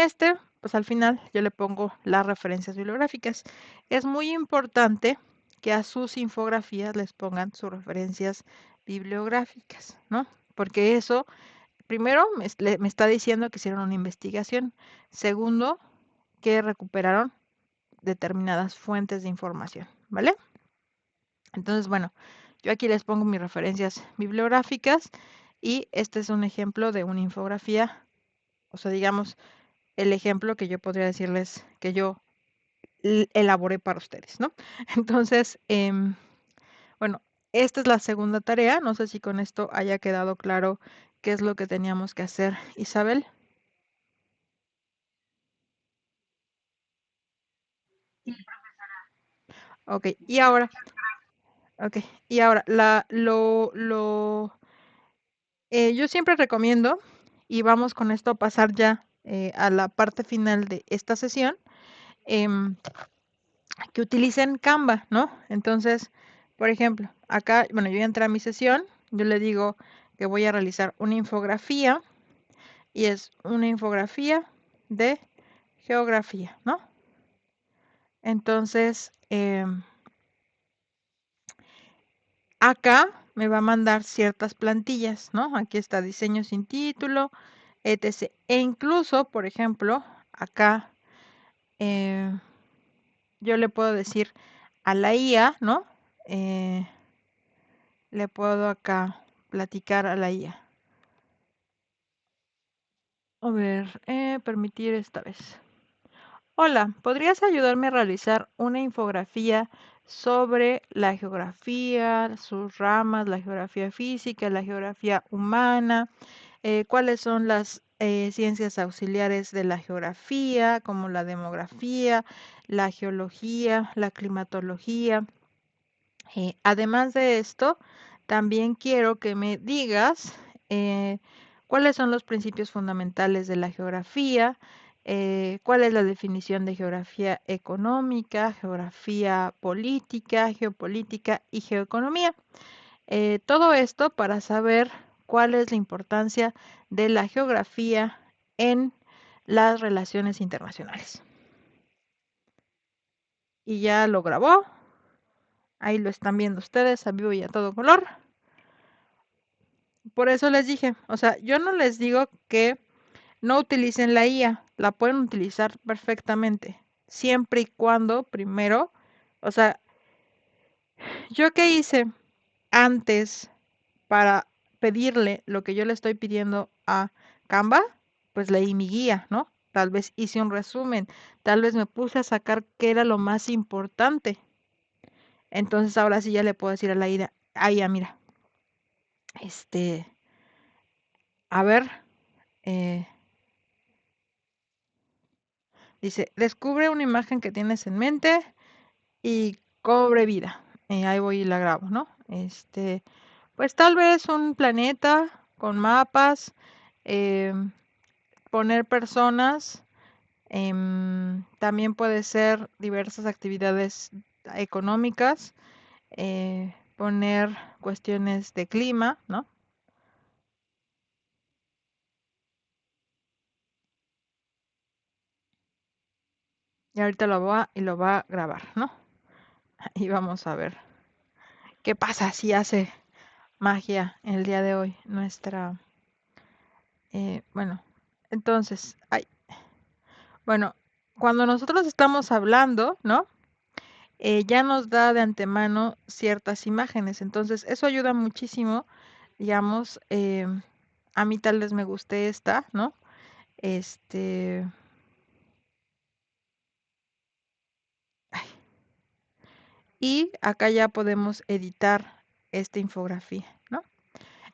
A: pues al final yo le pongo las referencias bibliográficas. Es muy importante que a sus infografías les pongan sus referencias bibliográficas, ¿no? Porque eso, primero, me está diciendo que hicieron una investigación. Segundo, que recuperaron determinadas fuentes de información, ¿vale? Entonces, bueno, yo aquí les pongo mis referencias bibliográficas y este es un ejemplo de una infografía, o sea, digamos, el ejemplo que yo podría decirles que yo elaboré para ustedes, ¿no? Entonces, bueno, esta es la segunda tarea. No sé si con esto haya quedado claro qué es lo que teníamos que hacer, Isabel. Ok, ok, y ahora, yo siempre recomiendo, y vamos con esto a pasar ya a la parte final de esta sesión, em, que utilicen Canva, ¿no? Entonces, por ejemplo, acá, bueno, yo ya entré a mi sesión, yo le digo que voy a realizar una infografía y es una infografía de geografía, ¿no? Entonces, acá me va a mandar ciertas plantillas, ¿no? Aquí está diseño sin título, etc. E incluso, por ejemplo, acá yo le puedo decir a la IA, ¿no? Le puedo acá platicar a la IA. A ver, permitir esta vez. Hola, ¿podrías ayudarme a realizar una infografía sobre la geografía, sus ramas, la geografía física, la geografía humana? ¿Cuáles son las ciencias auxiliares de la geografía, como la demografía, la geología, la climatología? Además de esto, también quiero que me digas cuáles son los principios fundamentales de la geografía, cuál es la definición de geografía económica, geografía política, geopolítica y geoeconomía. Todo esto para saber cuál es la importancia de la geografía en las relaciones internacionales. Y ya lo grabó. Ahí lo están viendo ustedes a vivo y a todo color. Por eso les dije, o sea, yo no les digo que no utilicen la IA, la pueden utilizar perfectamente, siempre y cuando primero, o sea, yo qué hice antes para pedirle lo que yo le estoy pidiendo a Canva, pues leí mi guía, ¿no? Tal vez hice un resumen, tal vez me puse a sacar qué era lo más importante. Entonces ahora sí ya le puedo decir a la IA, mira, este, a ver, eh, dice, descubre una imagen que tienes en mente y cobre vida. Ahí voy y la grabo, ¿no? Pues tal vez un planeta con mapas, poner personas, también puede ser diversas actividades económicas, poner cuestiones de clima, ¿no? Y ahorita lo va a grabar, ¿no? Y vamos a ver qué pasa si hace magia el día de hoy bueno, entonces, bueno, cuando nosotros estamos hablando, ¿no? Ya nos da de antemano ciertas imágenes. Entonces, eso ayuda muchísimo, digamos, a mí tal vez me guste esta, ¿no? Este, y acá ya podemos editar esta infografía, ¿no?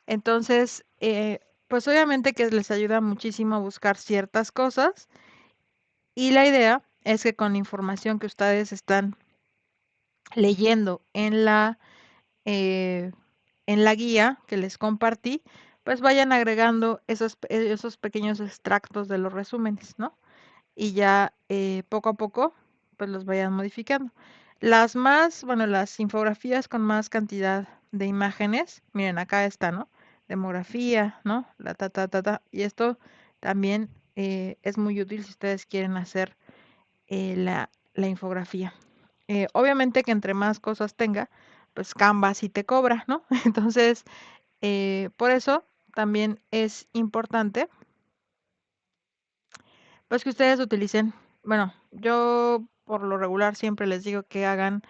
A: Entonces, pues obviamente que les ayuda muchísimo a buscar ciertas cosas y la idea es que con la información que ustedes están leyendo eh, en la guía que les compartí, pues vayan agregando esos pequeños extractos de los resúmenes, ¿no? Y ya poco a poco, pues los vayan modificando. Bueno, las infografías con más cantidad de imágenes, miren, acá está, ¿no? Demografía, ¿no? La ta. Y esto también es muy útil si ustedes quieren hacer la infografía. Obviamente que entre más cosas tenga, pues Canva sí te cobra, ¿no? Entonces, por eso también es importante, pues que ustedes utilicen, bueno, yo por lo regular siempre les digo que hagan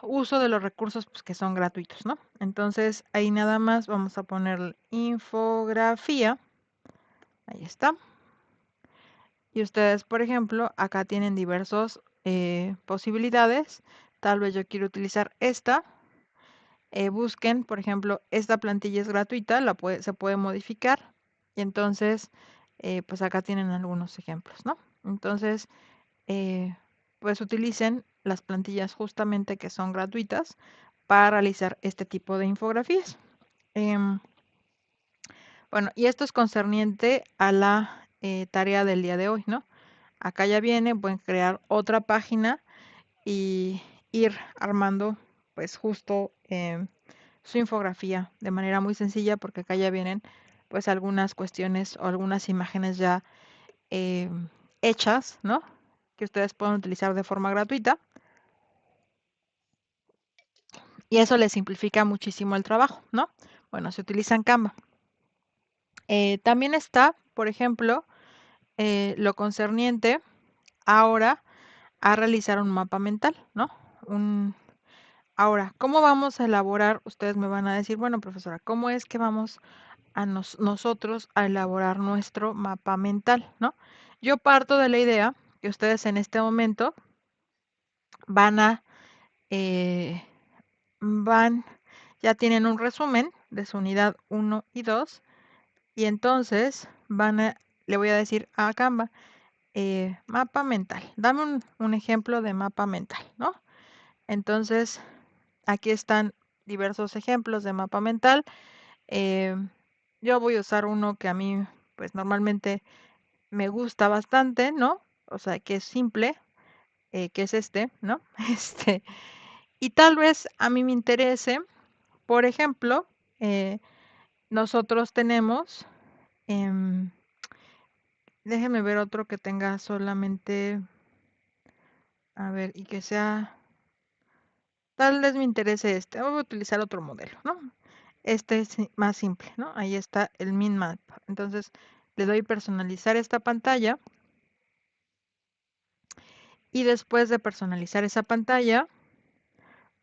A: uso de los recursos pues, que son gratuitos, ¿no? Entonces, ahí nada más vamos a poner infografía, ahí está. Y ustedes, por ejemplo, acá tienen diversas posibilidades. Tal vez yo quiero utilizar esta. Busquen, por ejemplo, esta plantilla es gratuita, se puede modificar. Y entonces, pues acá tienen algunos ejemplos, ¿no? Entonces, pues utilicen las plantillas justamente que son gratuitas para realizar este tipo de infografías. Em, bueno, y esto es concerniente a la tarea del día de hoy, ¿no? Acá ya viene, pueden crear otra página y ir armando, pues justo su infografía de manera muy sencilla, porque acá ya vienen, pues algunas cuestiones o algunas imágenes ya hechas, ¿no? Que ustedes pueden utilizar de forma gratuita y eso les simplifica muchísimo el trabajo, ¿no? Bueno, se utilizan Canva. También está, por ejemplo, lo concerniente ahora a realizar un mapa mental, ¿no? Ahora, ¿cómo vamos a elaborar? Ustedes me van a decir, bueno, profesora, ¿cómo es que vamos a nosotros a elaborar nuestro mapa mental, ¿no? Yo parto de la idea que ustedes en este momento van a, eh, van, ya tienen un resumen de su unidad 1 y 2 y entonces le voy a decir a Canva, mapa mental. Dame un ejemplo de mapa mental, ¿no? Entonces, aquí están diversos ejemplos de mapa mental. Eh, yo voy a usar uno que a mí, pues normalmente me gusta bastante, ¿no? O sea, que es simple, que es este, ¿no? Y tal vez a mí me interese, por ejemplo, nosotros tenemos, em, déjeme ver otro que tenga solamente, a ver, y que sea, tal vez me interese este, voy a utilizar otro modelo, ¿no? Este es más simple, ¿no? Ahí está el min map. Entonces, le doy personalizar esta pantalla y después de personalizar esa pantalla,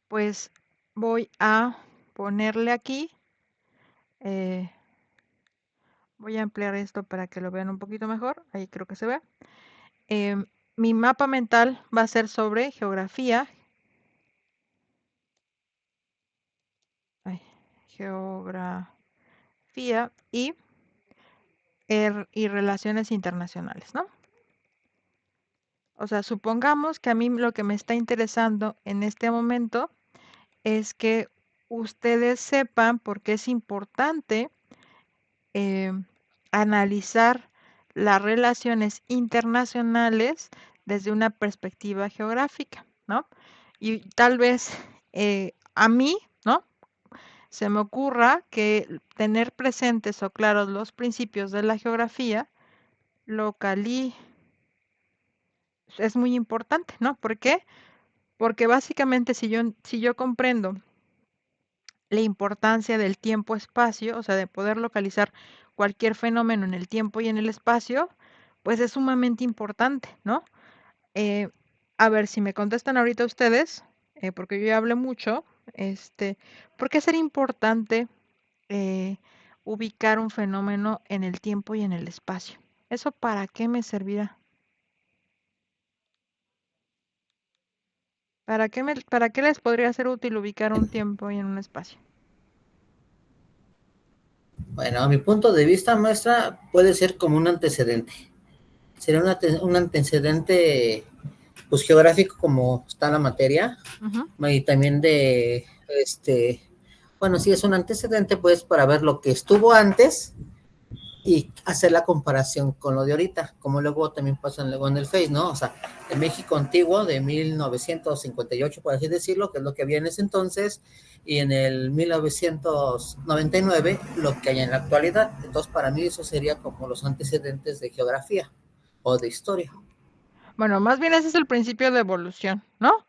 A: pues voy a ponerle aquí, eh, voy a ampliar esto para que lo vean un poquito mejor, ahí creo que se ve. Mi mapa mental va a ser sobre geografía, geografía y relaciones internacionales, ¿no? O sea, supongamos que a mí lo que me está interesando en este momento es que ustedes sepan por qué es importante eh, analizar las relaciones internacionales desde una perspectiva geográfica, ¿no? Y tal vez a mí, ¿no? Se me ocurra que tener presentes o claros los principios de la geografía local es muy importante, ¿no? ¿Por qué? Porque básicamente si yo comprendo la importancia del tiempo-espacio, o sea, de poder localizar cualquier fenómeno en el tiempo y en el espacio, pues es sumamente importante, ¿no? Eh, a ver, si me contestan ahorita ustedes, porque yo ya hablé mucho, ¿por qué sería importante eh, ubicar un fenómeno en el tiempo y en el espacio? ¿Eso para qué me servirá? ¿Para qué les podría ser útil ubicar un tiempo y en un espacio?
C: Bueno, a mi punto de vista, maestra, puede ser como un antecedente. Sería un antecedente, pues geográfico, como está la materia,
A: Ujú.
C: y también bueno, sí es un antecedente, pues, para ver lo que estuvo antes y hacer la comparación con lo de ahorita, como luego también pasa luego en el Face, ¿no? O sea, el México antiguo de 1958, por así decirlo, que es lo que había en ese entonces, y en el 1999, lo que hay en la actualidad. Entonces, para mí eso sería como los antecedentes de geografía o de historia.
A: Bueno, más bien ese es el principio de evolución, ¿no?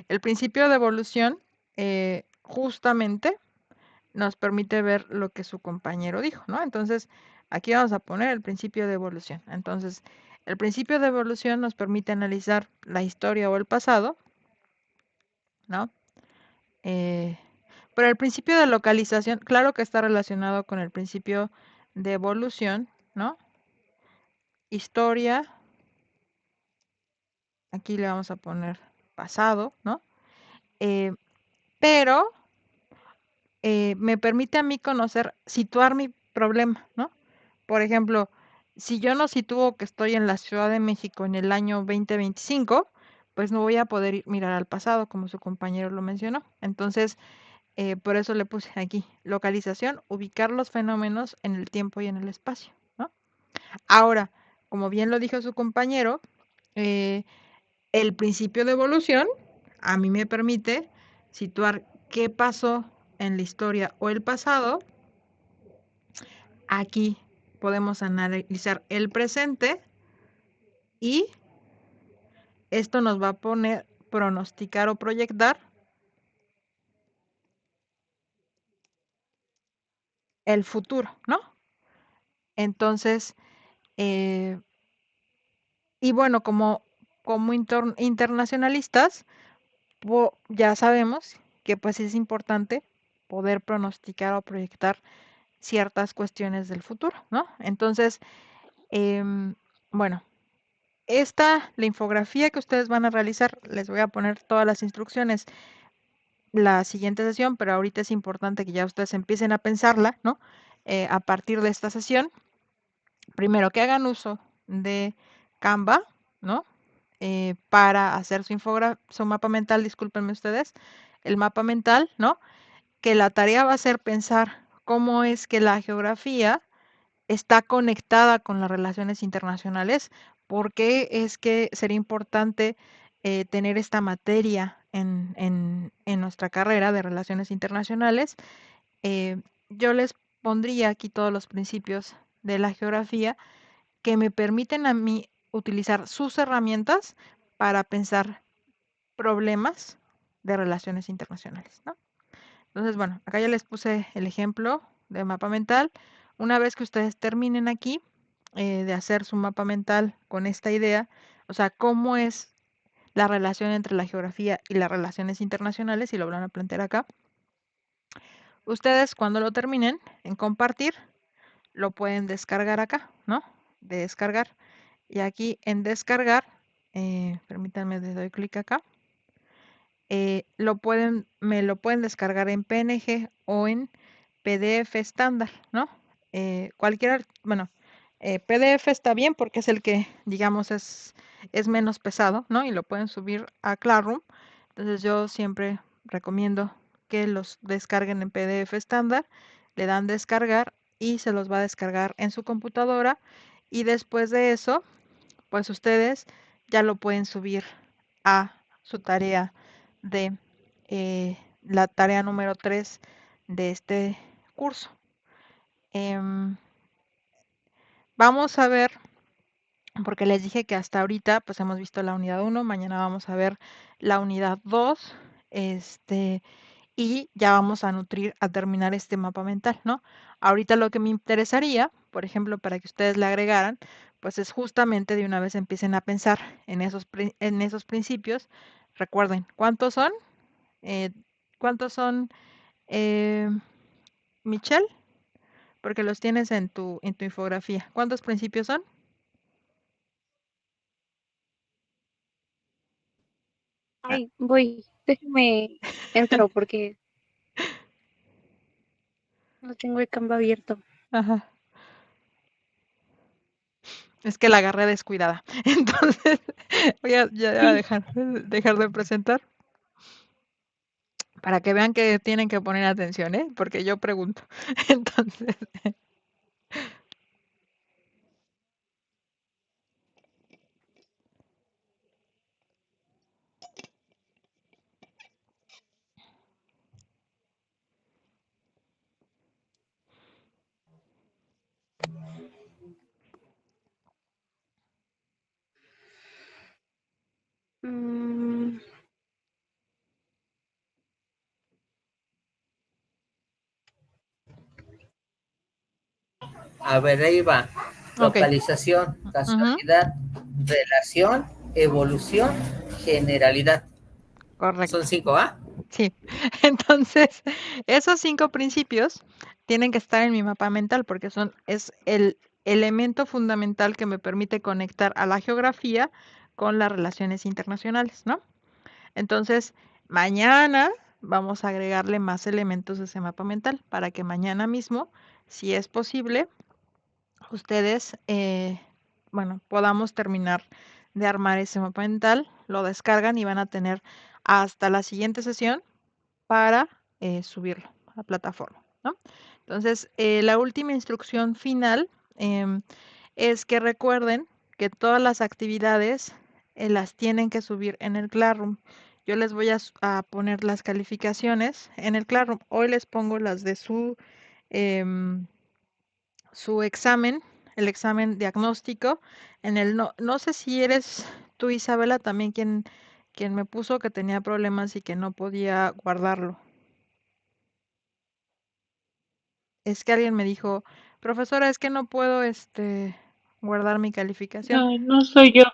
A: El principio de evolución justamente nos permite ver lo que su compañero dijo, ¿no? Entonces, aquí vamos a poner el principio de evolución. Entonces, el principio de evolución nos permite analizar la historia o el pasado, ¿no? Eh, pero el principio de localización, claro que está relacionado con el principio de evolución, ¿no? Historia, aquí le vamos a poner pasado, ¿no? Eh, pero me permite a mí conocer, situar mi problema, ¿no? Por ejemplo, si yo no sitúo que estoy en la Ciudad de México en el año 2025, pues no voy a poder mirar al pasado, como su compañero lo mencionó. Entonces, por eso le puse aquí, localización, ubicar los fenómenos en el tiempo y en el espacio, ¿no? Ahora, como bien lo dijo su compañero, eh, el principio de evolución a mí me permite situar qué pasó en la historia o el pasado. Aquí podemos analizar el presente y esto nos va a poner pronosticar o proyectar el futuro, ¿no? Entonces, eh, y bueno, como internacionalistas, ya sabemos que pues es importante poder pronosticar o proyectar ciertas cuestiones del futuro, ¿no? Entonces, em, bueno, la infografía que ustedes van a realizar, les voy a poner todas las instrucciones la siguiente sesión, pero ahorita es importante que ya ustedes empiecen a pensarla, ¿no? A partir de esta sesión, primero que hagan uso de Canva, ¿no? Para hacer su mapa mental, discúlpenme ustedes, el mapa mental, ¿no? Que la tarea va a ser pensar cómo es que la geografía está conectada con las relaciones internacionales, por qué es que sería importante tener esta materia en nuestra carrera de relaciones internacionales. Yo les pondría aquí todos los principios de la geografía que me permiten a mí utilizar sus herramientas para pensar problemas de relaciones internacionales, ¿no? Entonces, bueno, acá ya les puse el ejemplo de mapa mental. Una vez que ustedes terminen aquí de hacer su mapa mental con esta idea, o sea, cómo es la relación entre la geografía y las relaciones internacionales, y lo van a plantear acá, ustedes cuando lo terminen en compartir, lo pueden descargar acá, ¿no? Descargar. Y aquí en descargar, permítanme, les doy clic acá. Me lo pueden descargar en PNG o en PDF estándar, ¿no? Bueno, PDF está bien porque es el que, digamos, es menos pesado, ¿no? Y lo pueden subir a Classroom. Entonces yo siempre recomiendo que los descarguen en PDF estándar, le dan descargar y se los va a descargar en su computadora y después de eso, pues ustedes ya lo pueden subir a su tarea de la tarea número 3 de este curso. Em, Vamos a ver, porque les dije que hasta ahorita pues hemos visto la unidad 1, mañana vamos a ver la unidad 2, y ya vamos a nutrir, a terminar este mapa mental, ¿no? Ahorita lo que me interesaría, por ejemplo, para que ustedes le agregaran, pues es justamente de una vez empiecen a pensar en esos principios. Recuerden, Eh, ¿Cuántos son, eh, Michelle? Porque los tienes en tu infografía. ¿Cuántos principios son? Ah,
B: Ay, voy, déjame entro porque no tengo el Canva abierto.
A: ajá. Es que la agarré descuidada. Entonces, voy a ya a dejar de presentar para que vean que tienen que poner atención, ¿eh? Porque yo pregunto. Entonces,
B: Mm,
C: A ver, ahí va.
A: ok.
C: Localización,
A: Ujú,
C: casualidad, relación, evolución, generalidad. Son
A: correcto.
C: 5, ¿ah?
A: Sí. Entonces, esos 5 principios tienen que estar en mi mapa mental porque es el elemento fundamental que me permite conectar a la geografía con las relaciones internacionales, ¿no? Entonces, mañana vamos a agregarle más elementos de ese mapa mental para que mañana mismo, si es posible, ustedes, bueno, podamos terminar de armar ese mapa mental, lo descargan y van a tener hasta la siguiente sesión para subirlo a la plataforma, ¿no? Entonces, la última instrucción final em, es que recuerden que todas las actividades las tienen que subir en el Classroom. Yo les voy a poner las calificaciones en el Classroom. Hoy les pongo las de em, su examen, el examen diagnóstico. No sé si eres tú, Isabela, también quien me puso que tenía problemas y que no podía guardarlo. Es que alguien me dijo, profesora, es que no puedo guardar mi calificación.
D: No, no soy yo.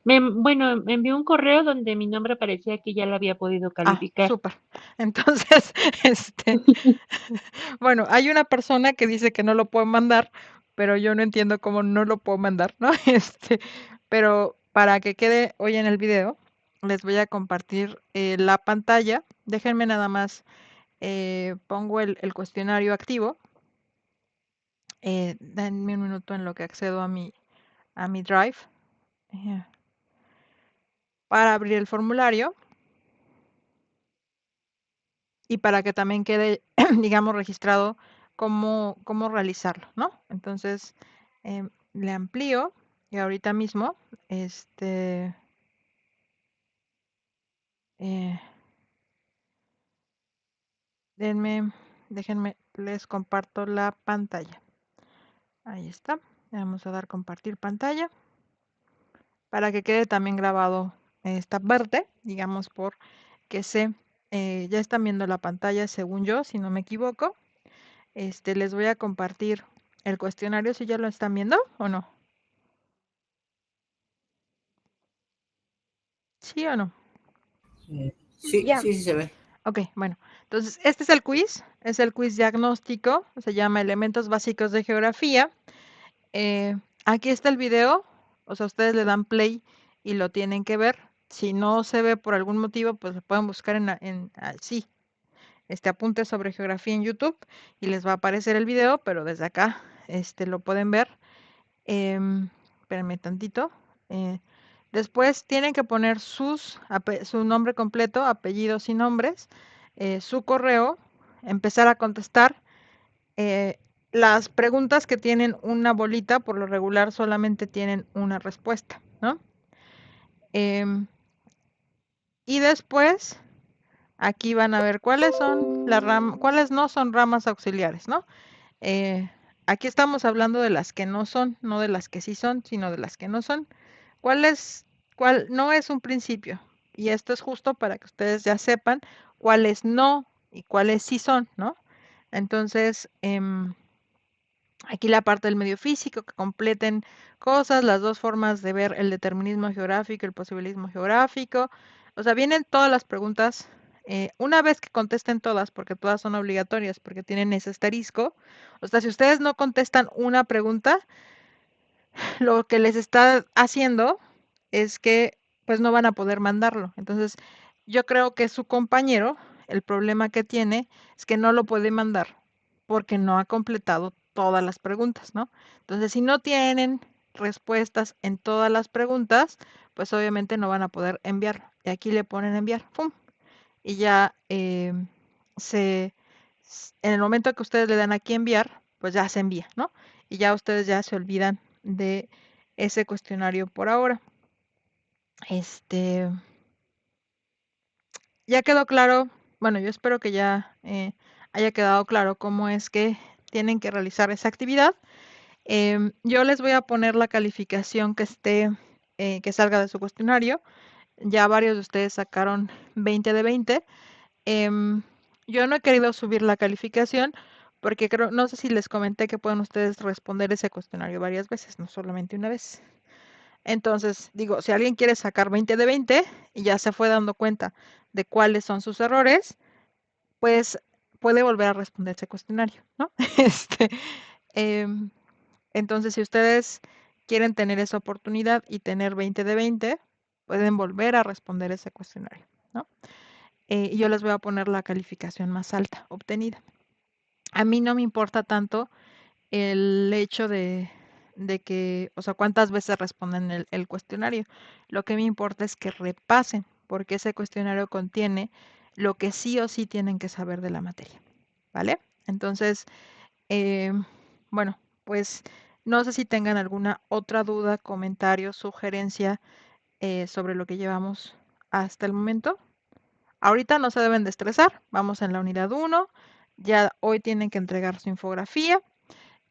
D: Bueno, me envió un correo donde mi nombre parecía que ya lo había podido
A: Ah,
D: calificar.
A: súper. Entonces, bueno, hay una persona que dice que no lo puedo mandar, pero yo no entiendo cómo no lo puedo mandar, ¿no? Pero para que quede hoy en el video, les voy a compartir la pantalla. Déjenme nada más, pongo el cuestionario activo. Denme un minuto en lo que accedo a mi Drive eh, para abrir el formulario y para que también quede, digamos, registrado cómo realizarlo, ¿no? Entonces, le amplío y ahorita mismo, este, eh, denme, déjenme, les comparto la pantalla. Ahí está. Le vamos a dar compartir pantalla para que quede también grabado esta parte, digamos, por que ya están viendo la pantalla según yo, si no me equivoco. Les voy a compartir el cuestionario, si ya lo están viendo o no. ¿Sí o no?
C: Sí,
B: ya.
C: sí, sí se ve.
A: Ok, bueno. Entonces, este es el quiz diagnóstico, se llama Elementos Básicos de Geografía. Eh, Aquí está el video, o sea, ustedes le dan play y lo tienen que ver. Si no se ve por algún motivo, pues lo pueden buscar sí, apunte sobre geografía en YouTube y les va a aparecer el video, pero desde acá, lo pueden ver. Espérenme tantito. Eh, Después tienen que poner su nombre completo, apellidos y nombres, su correo, empezar a contestar. eh, las preguntas que tienen una bolita, por lo regular, solamente tienen una respuesta, ¿no? Em, y después, aquí van a ver cuáles no son ramas auxiliares, ¿no? Eh, Aquí estamos hablando de las que no son, no de las que sí son, sino de las que no son. ¿Cuál es, cuál no es un principio? Y esto es justo para que ustedes ya sepan cuáles no y cuáles sí son, ¿no? Entonces, Aquí la parte del medio físico, que completen cosas, las dos formas de ver el determinismo geográfico, el posibilismo geográfico. O sea, vienen todas las preguntas. Una vez que contesten todas, porque todas son obligatorias, porque tienen ese asterisco. O sea, si ustedes no contestan una pregunta, lo que les está haciendo es que pues no van a poder mandarlo. Entonces, yo creo que su compañero, el problema que tiene es que no lo puede mandar porque no ha completado todas las preguntas, ¿no? Entonces, si no tienen respuestas en todas las preguntas, pues obviamente no van a poder enviarlo. Y aquí le ponen enviar, ¡pum! Y ya se, en el momento que ustedes le dan aquí enviar, pues ya se envía, ¿no? Y ya ustedes ya se olvidan de ese cuestionario por ahora. Ya quedó claro, bueno, yo espero que ya haya quedado claro cómo es que tienen que realizar esa actividad. Yo les voy a poner la calificación que esté, que salga de su cuestionario. Ya varios de ustedes sacaron 20 de 20. Yo no he querido subir la calificación porque creo, no sé si les comenté que pueden ustedes responder ese cuestionario varias veces, no solamente una vez. Entonces, digo, si alguien quiere sacar 20 de 20 y ya se fue dando cuenta de cuáles son sus errores, pues puede volver a responder ese cuestionario, ¿no? Em, entonces, si ustedes quieren tener esa oportunidad y tener 20 de 20, pueden volver a responder ese cuestionario, ¿no? Y yo les voy a poner la calificación más alta obtenida. A mí no me importa tanto el hecho de que, o sea, cuántas veces responden el cuestionario. Lo que me importa es que repasen, porque ese cuestionario contiene lo que sí o sí tienen que saber de la materia, ¿vale? Entonces, eh, bueno, pues no sé si tengan alguna otra duda, comentario, sugerencia sobre lo que llevamos hasta el momento. Ahorita no se deben de estresar, vamos en la unidad 1, ya hoy tienen que entregar su infografía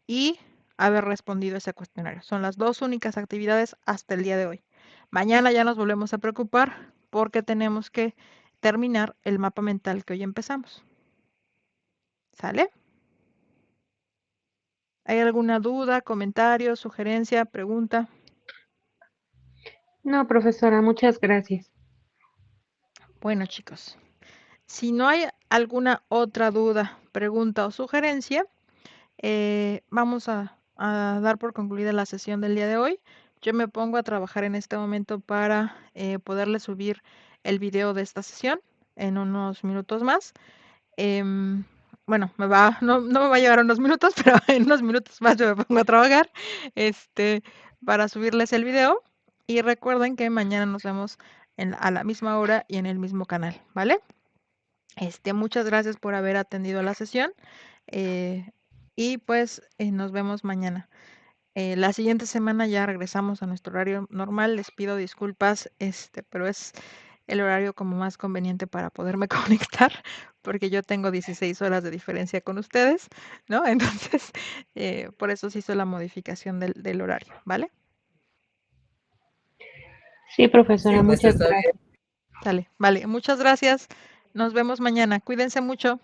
A: y haber respondido ese cuestionario. Son las dos únicas actividades hasta el día de hoy. Mañana ya nos volvemos a preocupar porque tenemos que terminar el mapa mental que hoy empezamos. ¿Sale? ¿Hay alguna duda, comentario, sugerencia, pregunta?
D: No, profesora, muchas gracias.
A: Bueno, chicos, si no hay alguna otra duda, pregunta o sugerencia, vamos a dar por concluida la sesión del día de hoy. Yo me pongo a trabajar en este momento para poderle subir el video de esta sesión en unos minutos más. Bueno, no me va a llevar unos minutos, pero en unos minutos más yo me pongo a trabajar para subirles el video. Y recuerden que mañana nos vemos a la misma hora y en el mismo canal, ¿vale? Muchas gracias por haber atendido la sesión y pues nos vemos mañana. La siguiente semana ya regresamos a nuestro horario normal. Les pido disculpas, pero es el horario como más conveniente para poderme conectar, porque yo tengo 16 horas de diferencia con ustedes, ¿no? Entonces, por eso se hizo la modificación del horario, ¿vale?
D: Sí, profesora,
C: Sí, maestra,
D: muchas
C: está bien.
D: gracias.
A: Sale, vale. Muchas gracias. Nos vemos mañana. Cuídense mucho.